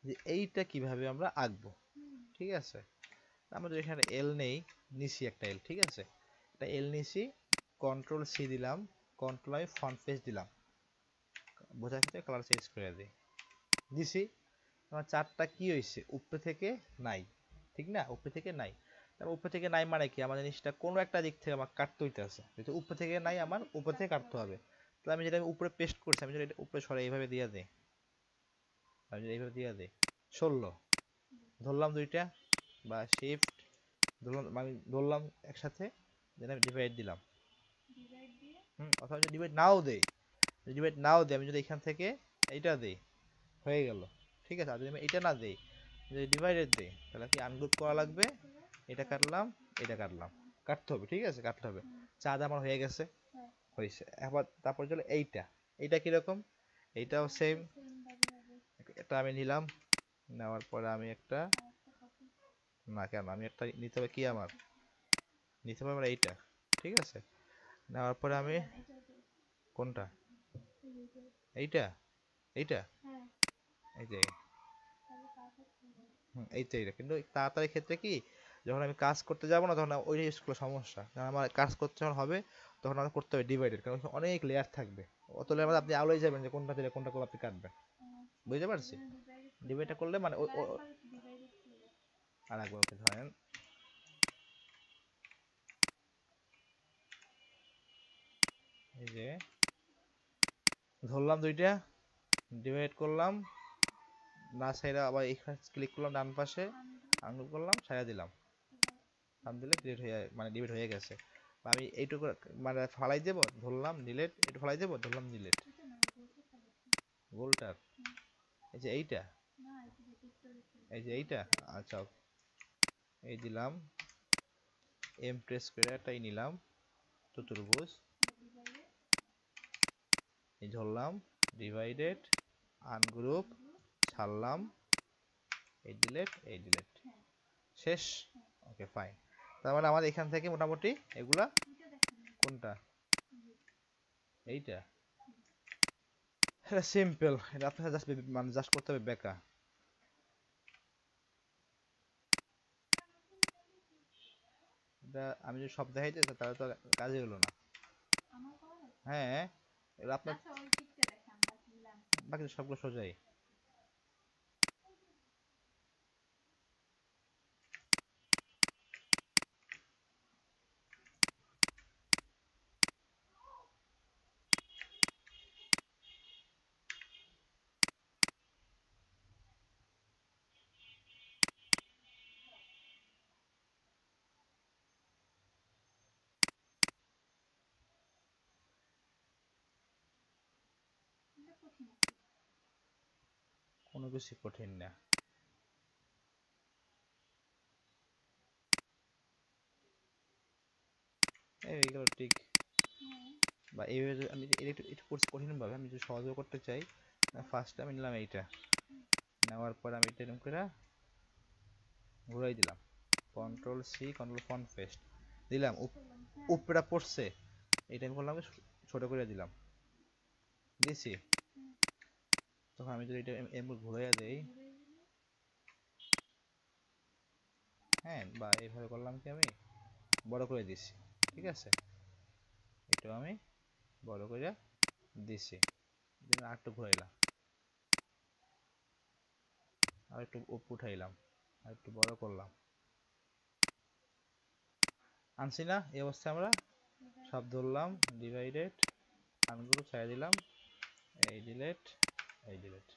যে এইটা কিভাবে আমরা আঁকবো, হুম। ঠিক আছে, আমরা যদি এখানে এল নেই, নিছি একটা এল, ঠিক আছে, একটা এল নিছি, কন্ট্রোল সি দিলাম, কন্ট্রোল আমি ফন্ট পেজ দিলাম, বোঝার ক্ষেত্রে কালার চেঞ্জ করে দিই, দিছি। আমার চারটা কি হয়েছে, উপরে থেকে নাই, ঠিক না, উপরে থেকে নাই। তারপর উপরে থেকে নাই মানে কি, আমার জিনিসটা কোনো একটা দিক থেকে আমার কাটতে হইতেছে, যেহেতু উপরে থেকে নাই আমার উপরে থেকে কাটতে হবে। তাহলে আমি যেটা উপরে পেস্ট করছি, আমি যদি এটা উপরে সরে এইভাবে দিয়ে দিই, আমি যদি এইভাবে দিয়ে দিই, সরলো, ধরলাম দুইটা বা শিফট ধরলাম, আমি ধরলাম একসাথে, দেন আমি ডিভাইড দিলাম। ডিভাইড দিয়ে অথবা যদি ডিভাইড নাও দেই, ডিভাইড নাও দেই, আমি যদি এখান থেকে এইটা দিই, হয়ে গেল, ঠিক আছে। আর যদি আমি এটা না দিই, যদি ডিভাইডেড দিই, তাহলে কি আনগ্রুপ করা লাগবে, আনগ্রুপ করে এটা পরে কাটলাম, এটা কাটলাম, কাটতে হবে, ঠিক আছে, কাটতে হবে। হুম চাঁদ আমার হয়ে গেছে, হ্যাঁ হয়েছে। আবার তারপর চলে এইটা, এইটা কিরকম, এইটাও সেম, সেম ভাবে হবে এটা আমি নিলাম, নেওয়ার পরে আমি একটা, আর একটা কপি না কেন, আমি একটা নিতে হবে কি আমার, নিতে হবে আমার এইটা, ঠিক আছে। নেওয়ার পরে এটা আমি, দেন এটা যে কোনটা, এই যে এইটা, এইটা, হ্যাঁ এই যে, তাহলে পারফেক্ট হয়ে যাবে এইটা এইটা, কিন্তু তাড়াতাড়ি ক্ষেত্রে কি, যখন আমি কাজ করতে যাবো না, তখন ওইটা ইউজ করলে সমস্যা, কারণ আমার কাজ করতে যখন হবে, তখন আমার করতে হবে ডিভাইডেড, কারণ ওখানে অনেক লেয়ার থাকবে, অত লেয়ার মধ্যে আপনি আলোয় যাবেন যে কোনটা দিলে কোনটা করে আপনি কাটবেন, আচ্ছা বুঝতে এই পারছি। জন্য ডিভাইডেড করতে ডিভাইডটা হবে করলে মানে তাহলে আরেকবার ডিভাইডেড করে আর একবার ওকে ধরেন, এই যে ধরলাম দুইটা, ডিভাইড করলাম, না সাইডে আবার এখানে ক্লিক করলাম ডান পাশে, আনগ্রুপ আনগ্রুপ করলাম, সাইডে দিলাম, এবার টান দিলে ডিলিট হয়ে মানে ডিলিট হয়ে গেছে। বা আমি এইটুকু মানে ফালাই দেবো, ধরলাম ডিলিট, একটু ফালাই দেবো, ধরলাম ডিলিট, এটা না গোলটা দেখি গোলটার, হুম এই যে এইটা, না এটা যে পিক্টোরের এই যে এইটা, আচ্ছা এই দিলাম, এম প্রেস করে একটাই নিলাম, চতুর্ভুজ, ডিভাইডেড এই ধরলাম, ডিভাইডেড, আনগ্রুপ, আনগ্রুপ ছাড়লাম, ছাড়লাম এই ডিলিট, এই ডিলিট, হ্যাঁ শেষ। হ্যাঁ ওকে ফাইন। তার মানে আমার এখান থেকে মোটামুটি এগুলা, এটা দেখেন কোনটা, এই যে এইটা, হুম, এটা সিম্পল, এটা আপনার জাস্ট মানে জাস্ট করতে হবে বেকা। এটা আমি যদি সব দেখাই দিই তাহলে তো কাজই হলো না। আমার পাওয়া যাচ্ছে হ্যাঁ, এবার আপনার আচ্ছা ওই পিকটা দেখান বাকিগুলো আমি বাকি সবগুলো সোজাই। এটা কঠিন আছে কোনো কিছু কঠিন না, এইগুলো ঠিক। হ্যাঁ বা এইভাবে আমি এটা একটু একটু করছি কঠিন ভাবে, আমি যদি সহজে করতে চাই, হ্যাঁ ফার্স্ট আমি নিলাম এইটা, হুম, নেওয়ার পর আমি এটা এরকম করে ঘুরাই দিলাম, হুম, control C control font paste দিলাম, পেস্ট করলাম হ্যাঁ উপরে পড়ছে, এটা আমি করলাম ছোট করে দিলাম, দিছি। হুম, তখন আমি যদি এটা এমন ঘুরাইয়া দেই, ঘুরে দিলে হ্যাঁ, বা এইভাবে করলাম কি, আমি বড় করে দিছি, ঠিক আছে, এটা আমি বড় করে দিছি, আর একটু ঘুরাইলাম, আর একটু উঠাইলাম, আর একটু বড় করলাম, আনছি না এই অবস্থায় আমরা, সব ডিভাইডেড ধরলাম, ডিভাইডেড, আনগ্রুপ ছেড়ে দিলাম, এই ডিলেট, এই ডিলেট,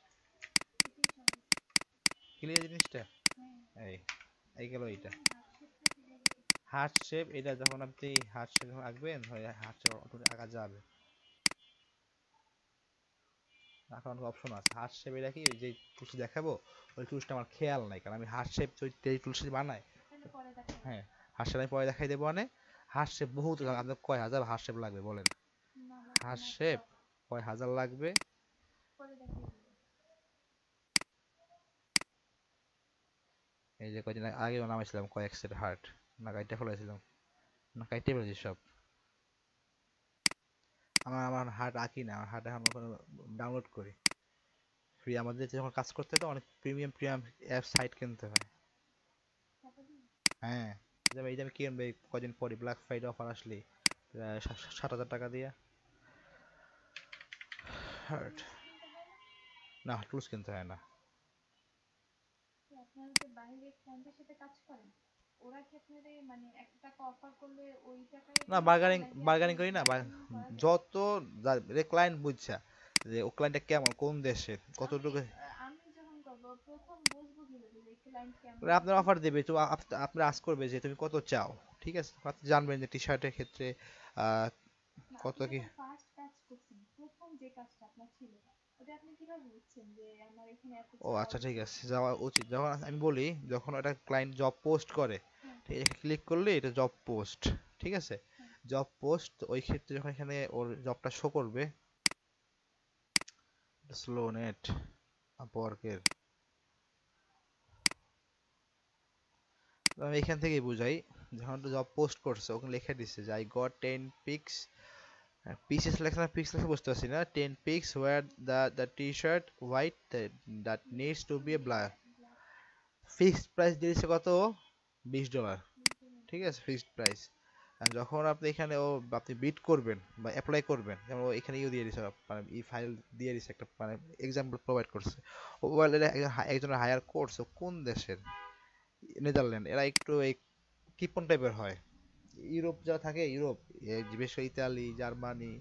এটাই সহজ ক্লিয়ার জিনিসটা, হ্যাঁ এই এই গেল এইটা। এখানে হাফ শেপটা কিভাবে হার্ট শেপ, এটা যখন আপনি হার্ট শেপ যখন আঁকবেন, হার্ট শেপ অটোমেটিক আঁকা যাবে, আঁকার অনেক অপশন আছে। হার্ট শেপ এটা কি, ওই যে টুলসটি দেখাবো, ওই টুলসটা আমার খেয়াল নাই, কারণ আমি হার্ট শেপ যেই টুলসটি বানাই, তাহলে পরে দেখাবো হ্যাঁ, হার্ট শেপ আমি পরে দেখাই দেবো, মানে হার্ট শেপ বহুত, আপনার কয় হাজার হার্ট শেপ লাগবে বলেন, না লাগবে হার্ট না শেপ সব কয় হাজার লাগবে। পরে দেখিয়ে দিব এই যে কয়দিন আগে নামাইছিলাম কয়েক সেট হার্ট, না কাইটে ফেলাইছিলাম, না কাইটে ফেলেছি সব। আমার আমার হার্ট আঁকি না, আমার হার্ট এখন ডাউনলোড করি ফ্রি, আমাদের যখন কাজ করতে হয় তো অনেক প্রিমিয়াম প্রিমিয়াম অ্যাপ সাইট কিনতে হয়। টাকা দিই হ্যাঁ, যেমন এই যে আমি কিনবো এই কদিন পরে ব্ল্যাক ফ্রাইডে অফার আসলে, প্রায় 7,000 টাকা দিয়ে হার্ট। না, টুলস কিনতে হয় না। তো আপনারা যে বাইরে ক্লায়েন্টের সাথে কাজ করেন, ওরা কি আপনাদের মানে 1 টাকা অফার করলে ওই টাকায় না, দিয়ে দেয় বার্গেনিং নাকি আপনার বার্গেনিং করি না, বার্গেনিং করা যায়? যত ক্লায়েন্ট বুঝছা যে ও ক্লায়েন্টটা কেমন, কোন দেশের, আমি কতটুকু। আমি যখন করবো প্রথম বুঝবো কিভাবে যে ক্লায়েন্ট কেমন ওরা আপনার কি অফার দেবে, তো আপনি আস্ক করবে যে তুমি কত চাও, ঠিক আছে, আপনি জানবেন যে টি শার্টের ক্ষেত্রে আহ, না, কত আপনি কি। যখন ফার্স্ট কাজ করছেন, প্রথম যে কাজটা আপনার ছিল, ওটা আপনি কিভাবে বুঝছেন যে আমার এখানে এত ও চাওয়া আচ্ছা, ঠিক উচিত? আছে, যাওয়া উচিত। যখন আমি বলি, যখন একটা ক্লায়েন্ট জব পোস্ট করে, হ্যাঁ, ঠিক আছে, ক্লিক করলে এটা জব পোস্ট, ঠিক আছে, হ্যাঁ। জব পোস্ট, ওই ক্ষেত্রে যখন এখানে ওর জবটা শো করবে, স্লো নেট আপওয়ার্কের, আমি এখান থেকেই বুঝাই। যখন জব পোস্ট করছে ওখানে লিখে দিচ্ছে যে আই গট 10 পিক্স, পিসেস লেখা না পিক্স লেখা বুঝতে পারছি না, 10 picks wear the T shirt white that needs to be black, black. Fixed price দিয়েছে কত, $20, ঠিক আছে, ফিক্সড প্রাইস। আর যখন আপনি এখানে আপনি বিট করবেন বা অ্যাপ্লাই করবেন, যেমন ও এখানে দিয়ে দিছে, মানে এই ফাইল দিয়ে দিছে একটা, মানে এক্সাম্পল প্রোভাইড করছে। ও বলে একজনের হায়ার করছে কোন দেশের, নেদারল্যান্ড, এরা একটু এই কিপন টাইপের হয়। ইউরোপ যা থাকে, ইউরোপ, বিশেষ করে ইতালি, জার্মানি,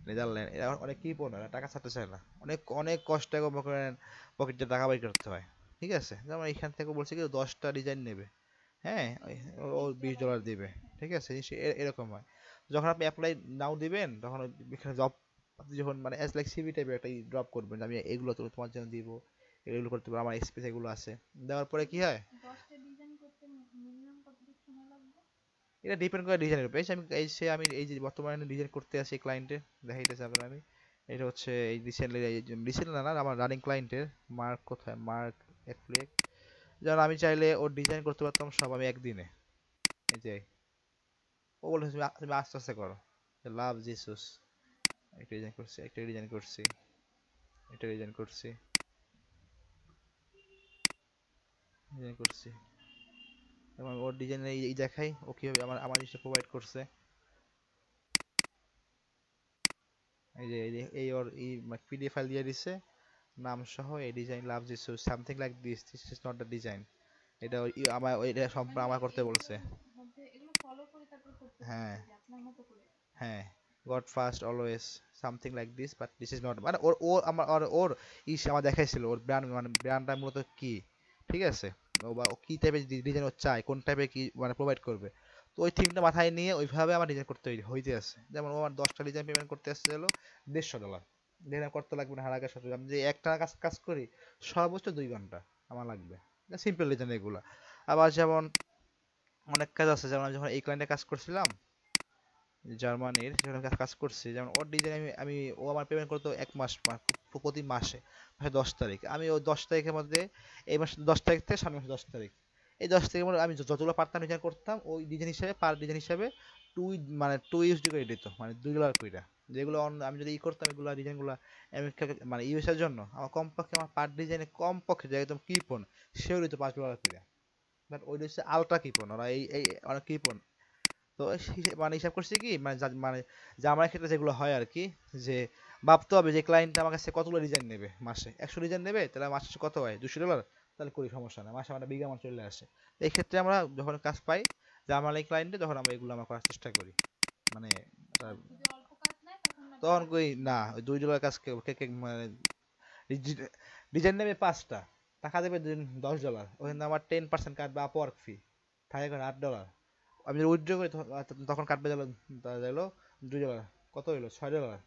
নেদারল্যান্ড, এরা অনেক কৃপণ, এরা টাকা ছাড়তে চায় না, অনেক অনেক কষ্টে মনে করেন পকেটে টাকা বাই করতে হয়, ঠিক আছে। যেমন এখান থেকে বলছে কি 10টা ডিজাইন নেবে, হ্যাঁ, ও $20 $20 দিবে, দিবে, হ্যাঁ। ঠিক আছে, এরকম হয়। যখন আপনি অ্যাপ্লাই নাও দিবেন, তখন এখানে জব, আপনি যখন মানে অ্যাজ লাইক সিভি টাইপের একটা ড্রপ করবেন যে আমি এগুলো তো তোমার জন্য দিব, এগুলো করতে পারবো, আমার এক্সপিরিয়েন্স এগুলো আছে, দেওয়ার পরে কি হয়, 10টা ডিজাইন করতে মিনিমাম কতটুকু সময় লাগবে? এটা ডিপেন্ড করে ডিজাইনের উপর। এই যে আমি এই যে বর্তমানে ডিজাইন করতে আছি ক্লায়েন্টে, দেখাইতেছি আপনার আমি। এটা হচ্ছে এই রিসেন্টলি, রিসেন্টলি না, আমার রানিং ক্লায়েন্টের, মার্ক কোথায়, মার্ক অ্যাফ্লেক, যেমন আমি চাইলে ওর ডিজাইন করতে পারতাম সব আমি একদিনে। এই যে ও বলে তুমি তুমি আস্তে আস্তে করো, লাভ জিসুস, একটা ডিজাইন করছি, একটা ডিজাইন করছি, একটা ডিজাইন করছি, ডিজাইন করছি, এবং ওর ডিজাইন এই দেখাই ও কিভাবে আমার জিনিসটা প্রোভাইড করছে। এই ওর এই পিডিএফ ফাইল দিয়ে দিছে, নাম সহ, এই design love this something like this is not the design, এটা আমার এটা সম্পূর্ণ মানে আমার করতে বলছে। এগুলোর মধ্যে এগুলো ফলো করে তারপর করতে হ্যাঁ, বলছে যে আপনার মতো করে। হ্যাঁ, god first always something like this but this is not, মানে ওর ও আমার ওর আমার দেখাইছিল ওর ব্র্যান্ড, মানে ব্র্যান্ডটা মূলত কি, ঠিক আছে, ও কি টাইপের ডিজাইন ও চায়, কোন টাইপের কি মানে প্রোভাইড করবে। তো ওই থিমটা মাথায় নিয়ে ওইভাবে আমার ডিজাইন করতে হইতে আছে। যেমন ও আমার 10টা ডিজাইন পেমেন্ট করতে আসছে হলো $150, ডিজাইন করতে লাগবে না হারাকা সত্য, আমি যে একটা কাজ কাজ করি সর্বোচ্চ 2 ঘন্টা আমার লাগবে, সিম্পল ডিজাইন এগুলা। আবার যেমন অনেক কাজ আছে, যেমন আমি যখন এই ক্লায়েন্টে কাজ করছিলাম জার্মানির, সেখানে কাজ করছি, যেমন ওর ডিজাইন আমি ও আমার পেমেন্ট করতো 1 মাস, প্রতি মাসে, মাসে 10 তারিখ, আমি ও 10 তারিখের মধ্যে, এই মাসে 10 তারিখ থেকে সামনের মাসে 10 তারিখ, এই 10 তারিখের মধ্যে আমি যতগুলো পারতাম ডিজাইন করতাম, ওই ডিজাইন হিসাবে পার ডিজাইন হিসাবে মানে $2 করে দিত, মানে $2 কইরা। যেগুলো আমি যদি করতাম এগুলো ডিজাইনগুলো মানে ইউএস এর জন্য আমার কমপক্ষে, আমার পার ডিজাইনে কমপক্ষে যে একদম কিপন সেও দিত $5 করে। বাট ওইটা হচ্ছে আলট্রা কিপন, ওরা এই অনেক কিপন। তো মানে হিসাব করছি কি, মানে মানে জামার ক্ষেত্রে যেগুলো হয় আর কি, যে ভাবতে হবে যে ক্লায়েন্ট আমার কাছে কতগুলো ডিজাইন নেবে, মাসে 100 ডিজাইন নেবে, তাহলে মাসে কত হয়, $200, তাহলে করি সমস্যা না, মাসে আমার বিঘা আমার চলে আসে। তো এই ক্ষেত্রে আমরা যখন কাজ পাই জামার এই ক্লায়েন্টে, তখন আমরা এগুলো আমরা করার চেষ্টা করি, মানে আর যদি অল্প কাজ নেয় তখন আবার তখন কই বাড়তি না, নেয়। ওই $2 কাজ মানে ডিজাইন নেবে 5টা, টাকা দেবে $10, ওখানে আমার 10% কাটবে আপওয়ার্ক ফি, থাকে $8। আমি যদি উইথড্র করি তখন কাটবে গেল $2, কত হইলো $6।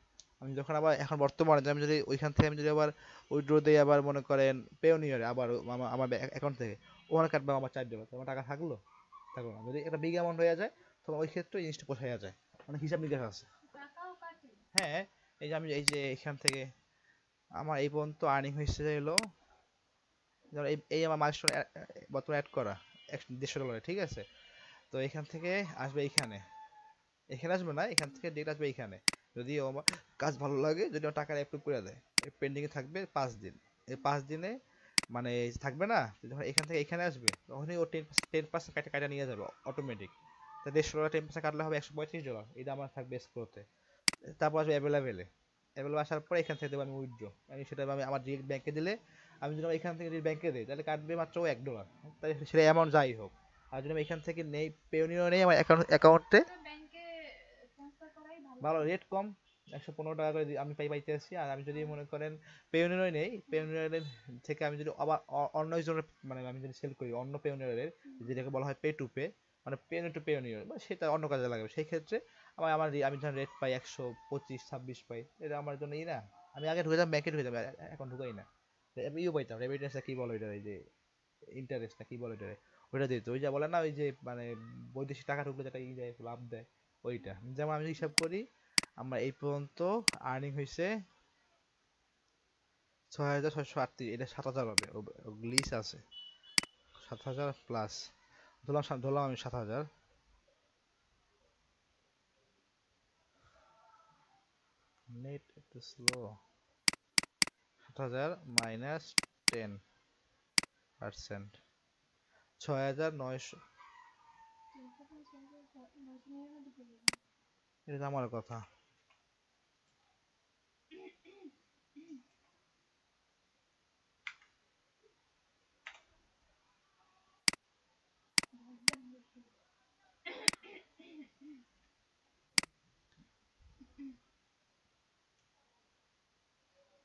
আমি যখন আবার এখন বর্তমানে আমি যদি ওইখান থেকে আমি যদি আবার উইথড্র দিই, আবার মনে করেন পেওনিয়ারে, আবার আমার অ্যাকাউন্ট থেকে, ওখানে কাটবে আমার $4, তোমার টাকা থাকলো, থাকলো না। যদি একটা বিগ অ্যামাউন্ট হয়ে যায় তখন ওই ক্ষেত্রে এই জিনিসটা পোষাইয়া যায়, মানে হিসাব নিকাশ আছে। টাকাও কাটে। হ্যাঁ, এই যে আমি এই যে এখান থেকে আমার এই পর্যন্ত আর্নিং হয়েছে হলো, ধরো এই আমার মাইলস্টোন বর্তমানে অ্যাড করা $150, ঠিক আছে। তো এখান থেকে আসবে এইখানে, এখানে আসবে না, এখান থেকে ডেট আসবে এইখানে। যদি ও আমার কাজ ভালো লাগে, যদি ও টাকা অ্যাপ্রুভ করে দেয়, পেন্ডিং এ থাকবে 5 দিন, এই 5 দিনে মানে থাকবে না, যখন এখান থেকে এখানে আসবে তখনই ও 10% কাটা কাটা নিয়ে যাবে অটোমেটিক। তা $150 10% কাটলে হবে $135, এটা আমার থাকবে স্ক্রোতে। তারপর আসবে অ্যাভেলেবেলে, অ্যাভেলেবল আসার পরে এখান থেকে দেবো আমি উইথড্র, আমি সেটা আমি আমার ডিরেক্ট ব্যাংকে দিলে, আমি যদি এখান থেকে যদি ব্যাংকে দিই তাহলে কাটবে মাত্র $1, তাই সেটা অ্যামাউন্ট যাই হোক। আর যদি আমি এখান থেকে নেই, পেওনিও নেই আমার অ্যাকাউন্টে, এটা ব্যাংকে ট্রান্সফার করাই ভালো ভালো হয়। রেট কম, 115 টাকা করে আমি পাইতেছি। আর আমি যদি হ্যাঁ, মনে করেন পেওনিয়র নেই, হুম, পেওনিয়রের থেকে আমি যদি আবার অন্য একজনের মানে আমি যদি সেল করি অন্য পেওনিয়রের, হুম, যেটাকে বলা হয় পে টু পে, মানে পেওনিয়র টু পেওনিয়র, মানে সেটা অন্য কাজে লাগবে, সেই ক্ষেত্রে আমি যখন রেট পাই 125-26 পাই, এটা আমার জন্য ই না। আমি আগে ঢুকে যাম ব্যাংকে ঢুকে যাবো, এখন ঢুকাই না। আমি ইউ পাইতাম রেমিটেন্স, কি বলো এটা, এই যে ইন্টারেস্ট না কি বলে এটা, ওইটা দিত, ওই যে বলে না ওই যে মানে বৈদেশিক টাকা ঢুকলে যেটা ই দেয় লাভ দেয়, ওইটা। যেমন আমি হিসাব করি, আমার এই পর্যন্ত আর্নিং হয়েছে 6,638, এটা 7,000 হবে, গ্লিচ আছে 7,000 প্লাস, ধরলাম আমি 7,000, নেট একটু স্লো, 7,000 মাইনাস 10%, 6,900, 999 করে দেবেন। এটা তো আমার কথা। ভাববেন বেশি।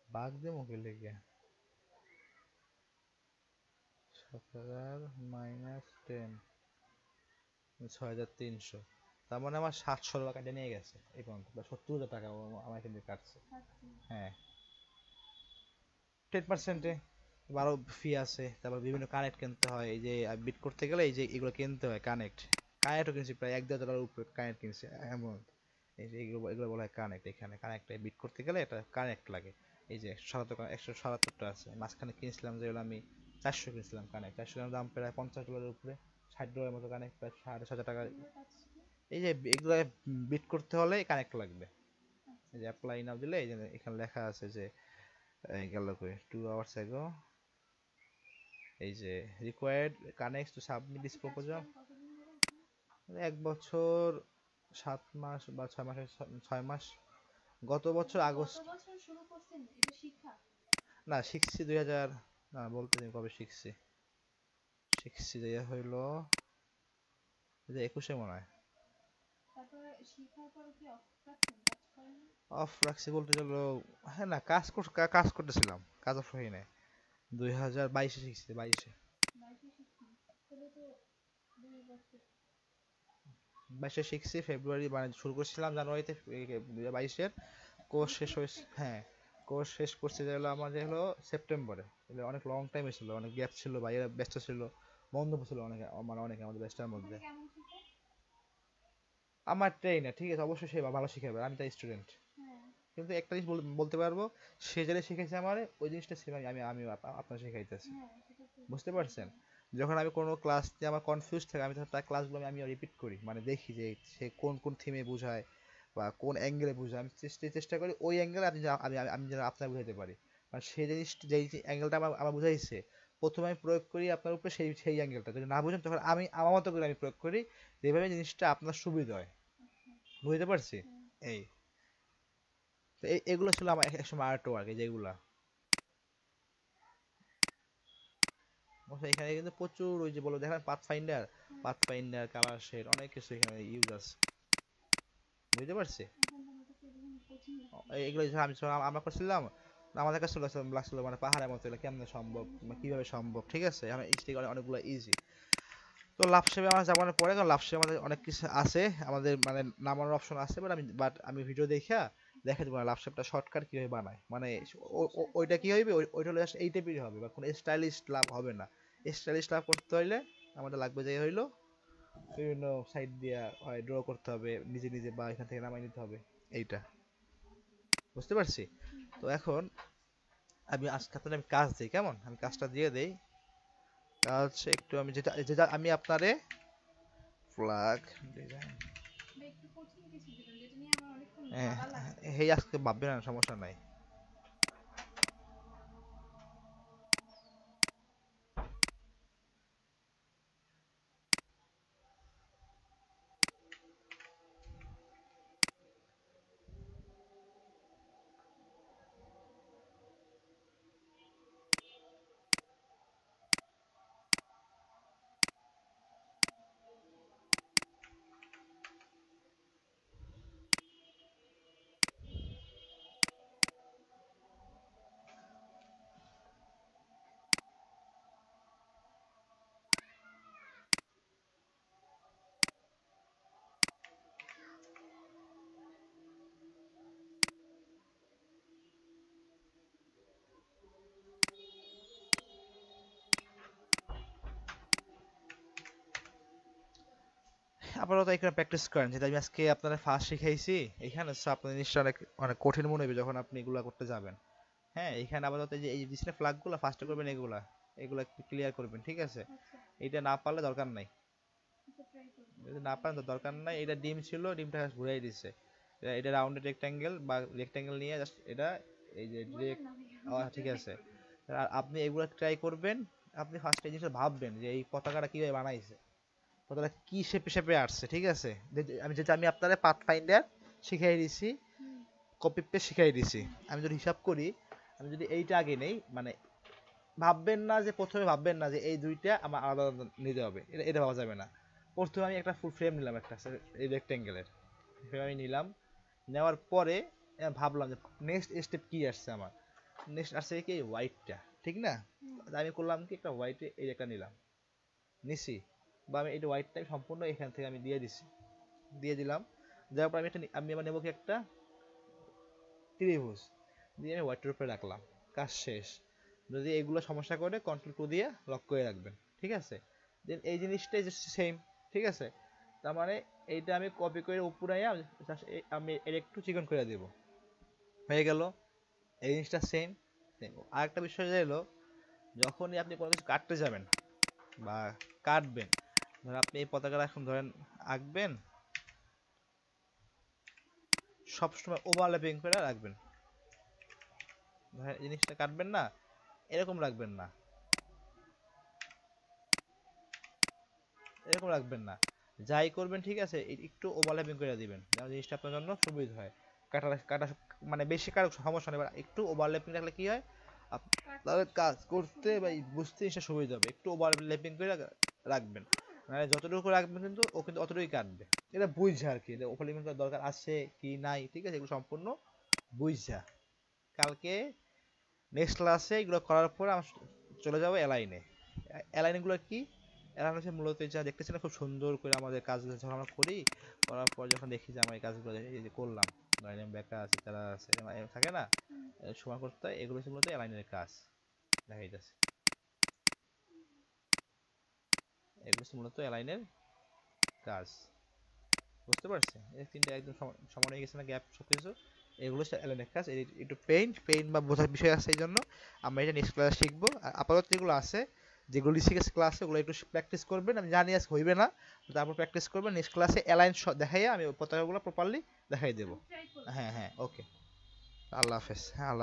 বাগ দিয়ে মুখে লেগে, 7,000 মাইনাস 10, 6,300, তার মানে আমার 700 টাকা কেটে নিয়ে গেছে এই পর্যন্ত, বা 70,000 টাকা আমার এখান থেকে কাটছে। আচ্ছা, হ্যাঁ, 10%-এ আরো ফি আছে, তারপর বিভিন্ন কানেক্ট কিনতে হয়, এই যে বিট করতে গেলে এই যে এগুলো কিনতে হয়, কানেক্টও কিনছি প্রায় $1,000 উপরে কানেক্ট কিনছি এমন। এই যে এগুলো বলা হয় কানেক্ট, এখানে কানেক্টে বিট করতে গেলে এটা কানেক্ট লাগে। এই যে 177টা আছে, মাঝখানে কিনছিলাম যেগুলো আমি 400 কিনছিলাম কানেক্ট, 400 দাম প্রায় $50 উপরে, $60 মতো কানেক্ট, প্রায় 5,500 টাকা। এগুলোর কাজ কি? এই যে এগুলো বিট করতে হলে কানেক্ট লাগবে। আচ্ছা, এই যে অ্যাপ্লাই নাও দিলে এই যে এখানে লেখা আছে যে গেল কই 2 hours ago, এই যে required connect to submit this আপনি কাজ প্রপোজাল। করেন কতদিন ধরে এখানে? 1 বছর 7 মাস বা 6 মাসের 6 মাস, গত বছর আপনি গত আগস্ট। বছর শুরু করছেন এটা শিক্ষা? না শিখছি 2000, না বলতে দিন কবে শিখছি, শিখছি যে হইলো 2021-এ মনে হয়। তারপরে শিখার পরে কি অফ রাখছেন, কাজ করেন না? অফ রাখছি বলতে চলো, হ্যাঁ না কাজ করতেছিলাম, কাজ অফ হই নাই, 2022-এ শিখছি, 22-এ। 22 শিখছেন, তাহলে তো 2 বছর। 22-এ শিখছি, ফেব্রুয়ারি মানে শুরু করছিলাম জানুয়ারিতে 2022-এর, কোর্স শেষ 2022 হয়েছে। থেকে? হ্যাঁ, কোর্স শেষ করছে যে হলো আমাদের হলো সেপ্টেম্বরে, এটা অনেক লং টাইম ছিল, অনেক গ্যাপ ছিল, বাইরে ব্যস্ত ছিল, বন্ধ ছিল অনেক, মানে অনেকে আমাদের ব্যস্তের মধ্যে। এখানে কেমন শিখায়? আমার ট্রেনার ঠিক আছে, অবশ্যই সে ভালো শিখাবে, আমি তার স্টুডেন্ট, হ্যাঁ, কিন্তু একটা জিনিস বলতে পারবো, সে যেটা শিখেছে আমার ওই জিনিসটা সেম আমি আপনার শিখাইতেছি, হ্যাঁ, সেটা তো বুঝতে বুঝতে পারছেন? হ্যাঁ। যখন আমি কোনো ক্লাস নিয়ে আমার কনফিউজ থাকে, আমি তখন তার ক্লাসগুলো আমি রিপিট করি, মানে দেখি যে সে কোন কোন থিমে বোঝায় বা কোন অ্যাঙ্গেলে বোঝায়, আমি চেষ্টা করি ওই অ্যাঙ্গেলে আমি যেন আপনার বুঝাতে পারি, মানে সেই জিনিসটা যেই অ্যাঙ্গেলটা আমার বুঝাইছে, প্রথমে আমি প্রয়োগ করি আপনার উপরে সেই অ্যাঙ্গেলটা, যদি না বুঝেন তখন আমি আমার মতো করে আমি প্রয়োগ করি, যেভাবে জিনিসটা আপনার সুবিধা হয়, আচ্ছা, বুঝতে পারছি? হ্যাঁ। এই তো এগুলো ছিল আমার একসময় আর্ট ওয়ার্ক, এই যেগুলা এখানে কিন্তু প্রচুর, ওই যে বলো দেখেন হ্যাঁ, পাথফাইন্ডার কালার শেড অনেক কিছু এখানে ইউজ আছে, বুঝতে পারছি? এখন তো আমার কাছে এগুলো কঠিন লাগতেছে। এগুলো আমরা করছিলাম, আমাদের কাছে লাগছিল মানে পাহাড়ের মতো, এগুলো কেমনে সম্ভব, কেমন মানে সম্ভব? কিভাবে সম্ভব, ঠিক আছে, এখন ইস্টিক অনেকগুলো ইজি। তো লাভ শেপে আমার যাবার পরে, কারণ লাভ শেপে আমাদের অনেক কিছু আছে, আমাদের মানে নামানোর অপশন আছে, বাট আমি ভিডিও দেখে দেবো লাভ শেপটা শর্টকাট কিভাবে বানায়, মানে আচ্ছা, সমস্যা নেই, ওইটা তাহলে কি হইবে, ওইটা হলো just এই টাইপেরই হবে, বা কোনো স্টাইলিশ লাভ হবে না। স্টাইলিশ লাভ করতে হইলে আমাদের লাগবে যে হইলো বিভিন্ন সাইড দিয়ে হয় ড্র করতে হবে নিজে নিজে, বা এখান থেকে নামাই নিতে হবে, এইটা, বুঝতে পারছি? হুম, তো এখন আমি আজকে আপনার আমি কাজ দিই, কেমন, আমি হ্যাঁ। কাজটা দিয়ে দেই। কাজ একটু আমি যেটা যেটা আমি আপনারে ফ্ল্যাগ ডিজাইন, বা একটু কঠিন কিছু দিবেন যেটা নিয়ে আমার অনেকক্ষণ ভাবা লাগবে। এই আজকে ভাববে না, সমস্যা নাই। আপাতত এখানে প্র্যাকটিস করেন, যেটা আমি আজকে আপনারা ফার্স্ট শিখাইছি এখানে, so আপনার জিনিসটা অনেক অনেক কঠিন মনে হবে যখন আপনি এগুলা করতে যাবেন। হ্যাঁ, এখানে আপাতত এই যে ডিসপ্লে ফ্ল্যাগগুলো ফার্স্টে করবেন, এগুলা এগুলা একটু ক্লিয়ার করবেন, ঠিক আছে? আচ্ছা এটা না পারলে দরকার নাই, আচ্ছা ট্রাই করবো। যদি না পারেন তো দরকার নাই। এটা ডিম ছিল, ডিমটা ঘুরাই দিছে। এটা রাউন্ডেড রেক্ট্যাঙ্গেল বা রেক্ট্যাঙ্গেল নিয়ে জাস্ট এটা এই যে বললেন ডিরেক্ট। না ভাইয়া ঠিক ট্রাই আছে, করবো। আর আপনি এগুলো ট্রাই করবেন। আপনি ফার্স্টে এই জিনিসটা ভাববেন যে এই পতাকাটা কিভাবে বানাইছে, পতাকাটা কি শেপে শেপে আসছে, ঠিক আছে? আমি আপনাদের পাথ ফাইন্ডার শিখাই দিছি, হুম কপি পেস্ট শিখাই দিছি। হুম আমি যদি হিসাব করি, আমি যদি এইটা আগে নেই, মানে ভাববেন না যে প্রথমে ভাববেন না যে এই দুইটা আমার আলাদা আলাদা নিতে হবে, এটা এটা ভাবা যাবে না। প্রথমে আমি একটা ফুল ফ্রেম নিলাম, একটা এই রেক্ট্যাঙ্গেলের ফ্রেম আমি নিলাম। নেওয়ার পরে ভাবলাম যে নেক্সট স্টেপ কি আসছে আমার। নেক্সট আসছে কি হোয়াইটটা, ঠিক না? হুম আমি করলাম কি, একটা হোয়াইটে এই একটা নিলাম, নিছি, বা আমি এটা হোয়াইটটা সম্পূর্ণ এখান থেকে আমি দিয়ে দিছি, দিয়ে দিলাম। দেওয়ার পর আমি আবার নেবো কি একটা ত্রিভুজ, দিয়ে আমি হোয়াইটের উপরে রাখলাম, কাজ শেষ। যদি এগুলো সমস্যা করে কন্ট্রোল 2 দিয়ে লক করে রাখবেন, ঠিক আছে? দেন এই জিনিসটাই সেম, ঠিক আছে? তার মানে এইটা আমি কপি করে উপরে আমি এর একটু চিকন করে দেব, হয়ে গেল। এই জিনিসটা সেম সেম। আরেকটা বিষয় হলো, যখনই আপনি কোনো কিছু কাটতে যাবেন বা কাটবেন, ধর আপনি এই পতাকাটা এখন ধরেন আঁকবেন, সবসময় ওভারল্যাপিং করে রাখবেন। ধরেন এই জিনিসটা কাটবেন না, এরকম রাখবেন না, এরকম রাখবেন না। যাই করবেন, ঠিক আছে, একটু ওভারল্যাপিং করে দিবেন, যেন জিনিসটা আপনার জন্য সুবিধা হয়। কাটা কাটা মানে বেশি কারো সমস্যা নেই, একটু ওভারল্যাপিং রাখলে কি হয়, কাটতে আপনার কাজ করতে সুবিধা বা হয়। বুঝতে জিনিসটা সুবিধা হবে। একটু ওভারল্যাপিং করে রাখবেন, মানে যতটুকু রাখবেন কিন্তু ও কিন্তু অতটুকুই কাটবে। এটা বুঝছে আর কি, ওভারল্যাপিং করার দরকার আছে কি নাই, ঠিক আছে, এগুলো সম্পূর্ণ বুঝছা। কালকে নেক্সট ক্লাসে এগুলো করার পর আমরা চলে যাবো অ্যালাইনে। অ্যালাইনগুলো কি? অ্যালাইন হচ্ছে মূলত যা দেখতেছেন খুব সুন্দর করে আমাদের কাজগুলো যখন আমরা করি, করার পর যখন দেখি যে আমরা এই কাজগুলো এই যে করলাম, ধরেন বেকা আছে, তারা আছে, থাকে না, হুম সমান করতে হয়, এগুলো হচ্ছে মূলত অ্যালাইনের কাজ। দেখা যাচ্ছে, এগুলো হচ্ছে মূলত অ্যালাইনের কাজ। বুঝতে পারছি, এই তিনটা একদম সমান হয়ে গেছে না, গ্যাপ সব কিছু। এগুলো হচ্ছে অ্যালাইনের কাজ। একটু পেইন্ট পেইন্ট বা বোঝার বিষয় আছে, এই জন্য আমরা এটা নেক্সট ক্লাসে শিখবো। আর আপাতত যেগুলো আছে, যেগুলো শিখেছে ক্লাসে, ওগুলো একটু প্র্যাকটিস করবেন। আমি জানি আজ হইবে না, তারপর প্র্যাকটিস করবেন। নেক্সট ক্লাসে অ্যালাইন দেখাইয়া আমি পতাকাগুলো প্রপারলি দেখাই দেবো। আমি ট্রাই করবো। হ্যাঁ হ্যাঁ, ওকে। আল্লাহ হাফেজ। হ্যাঁ, আল্লাহ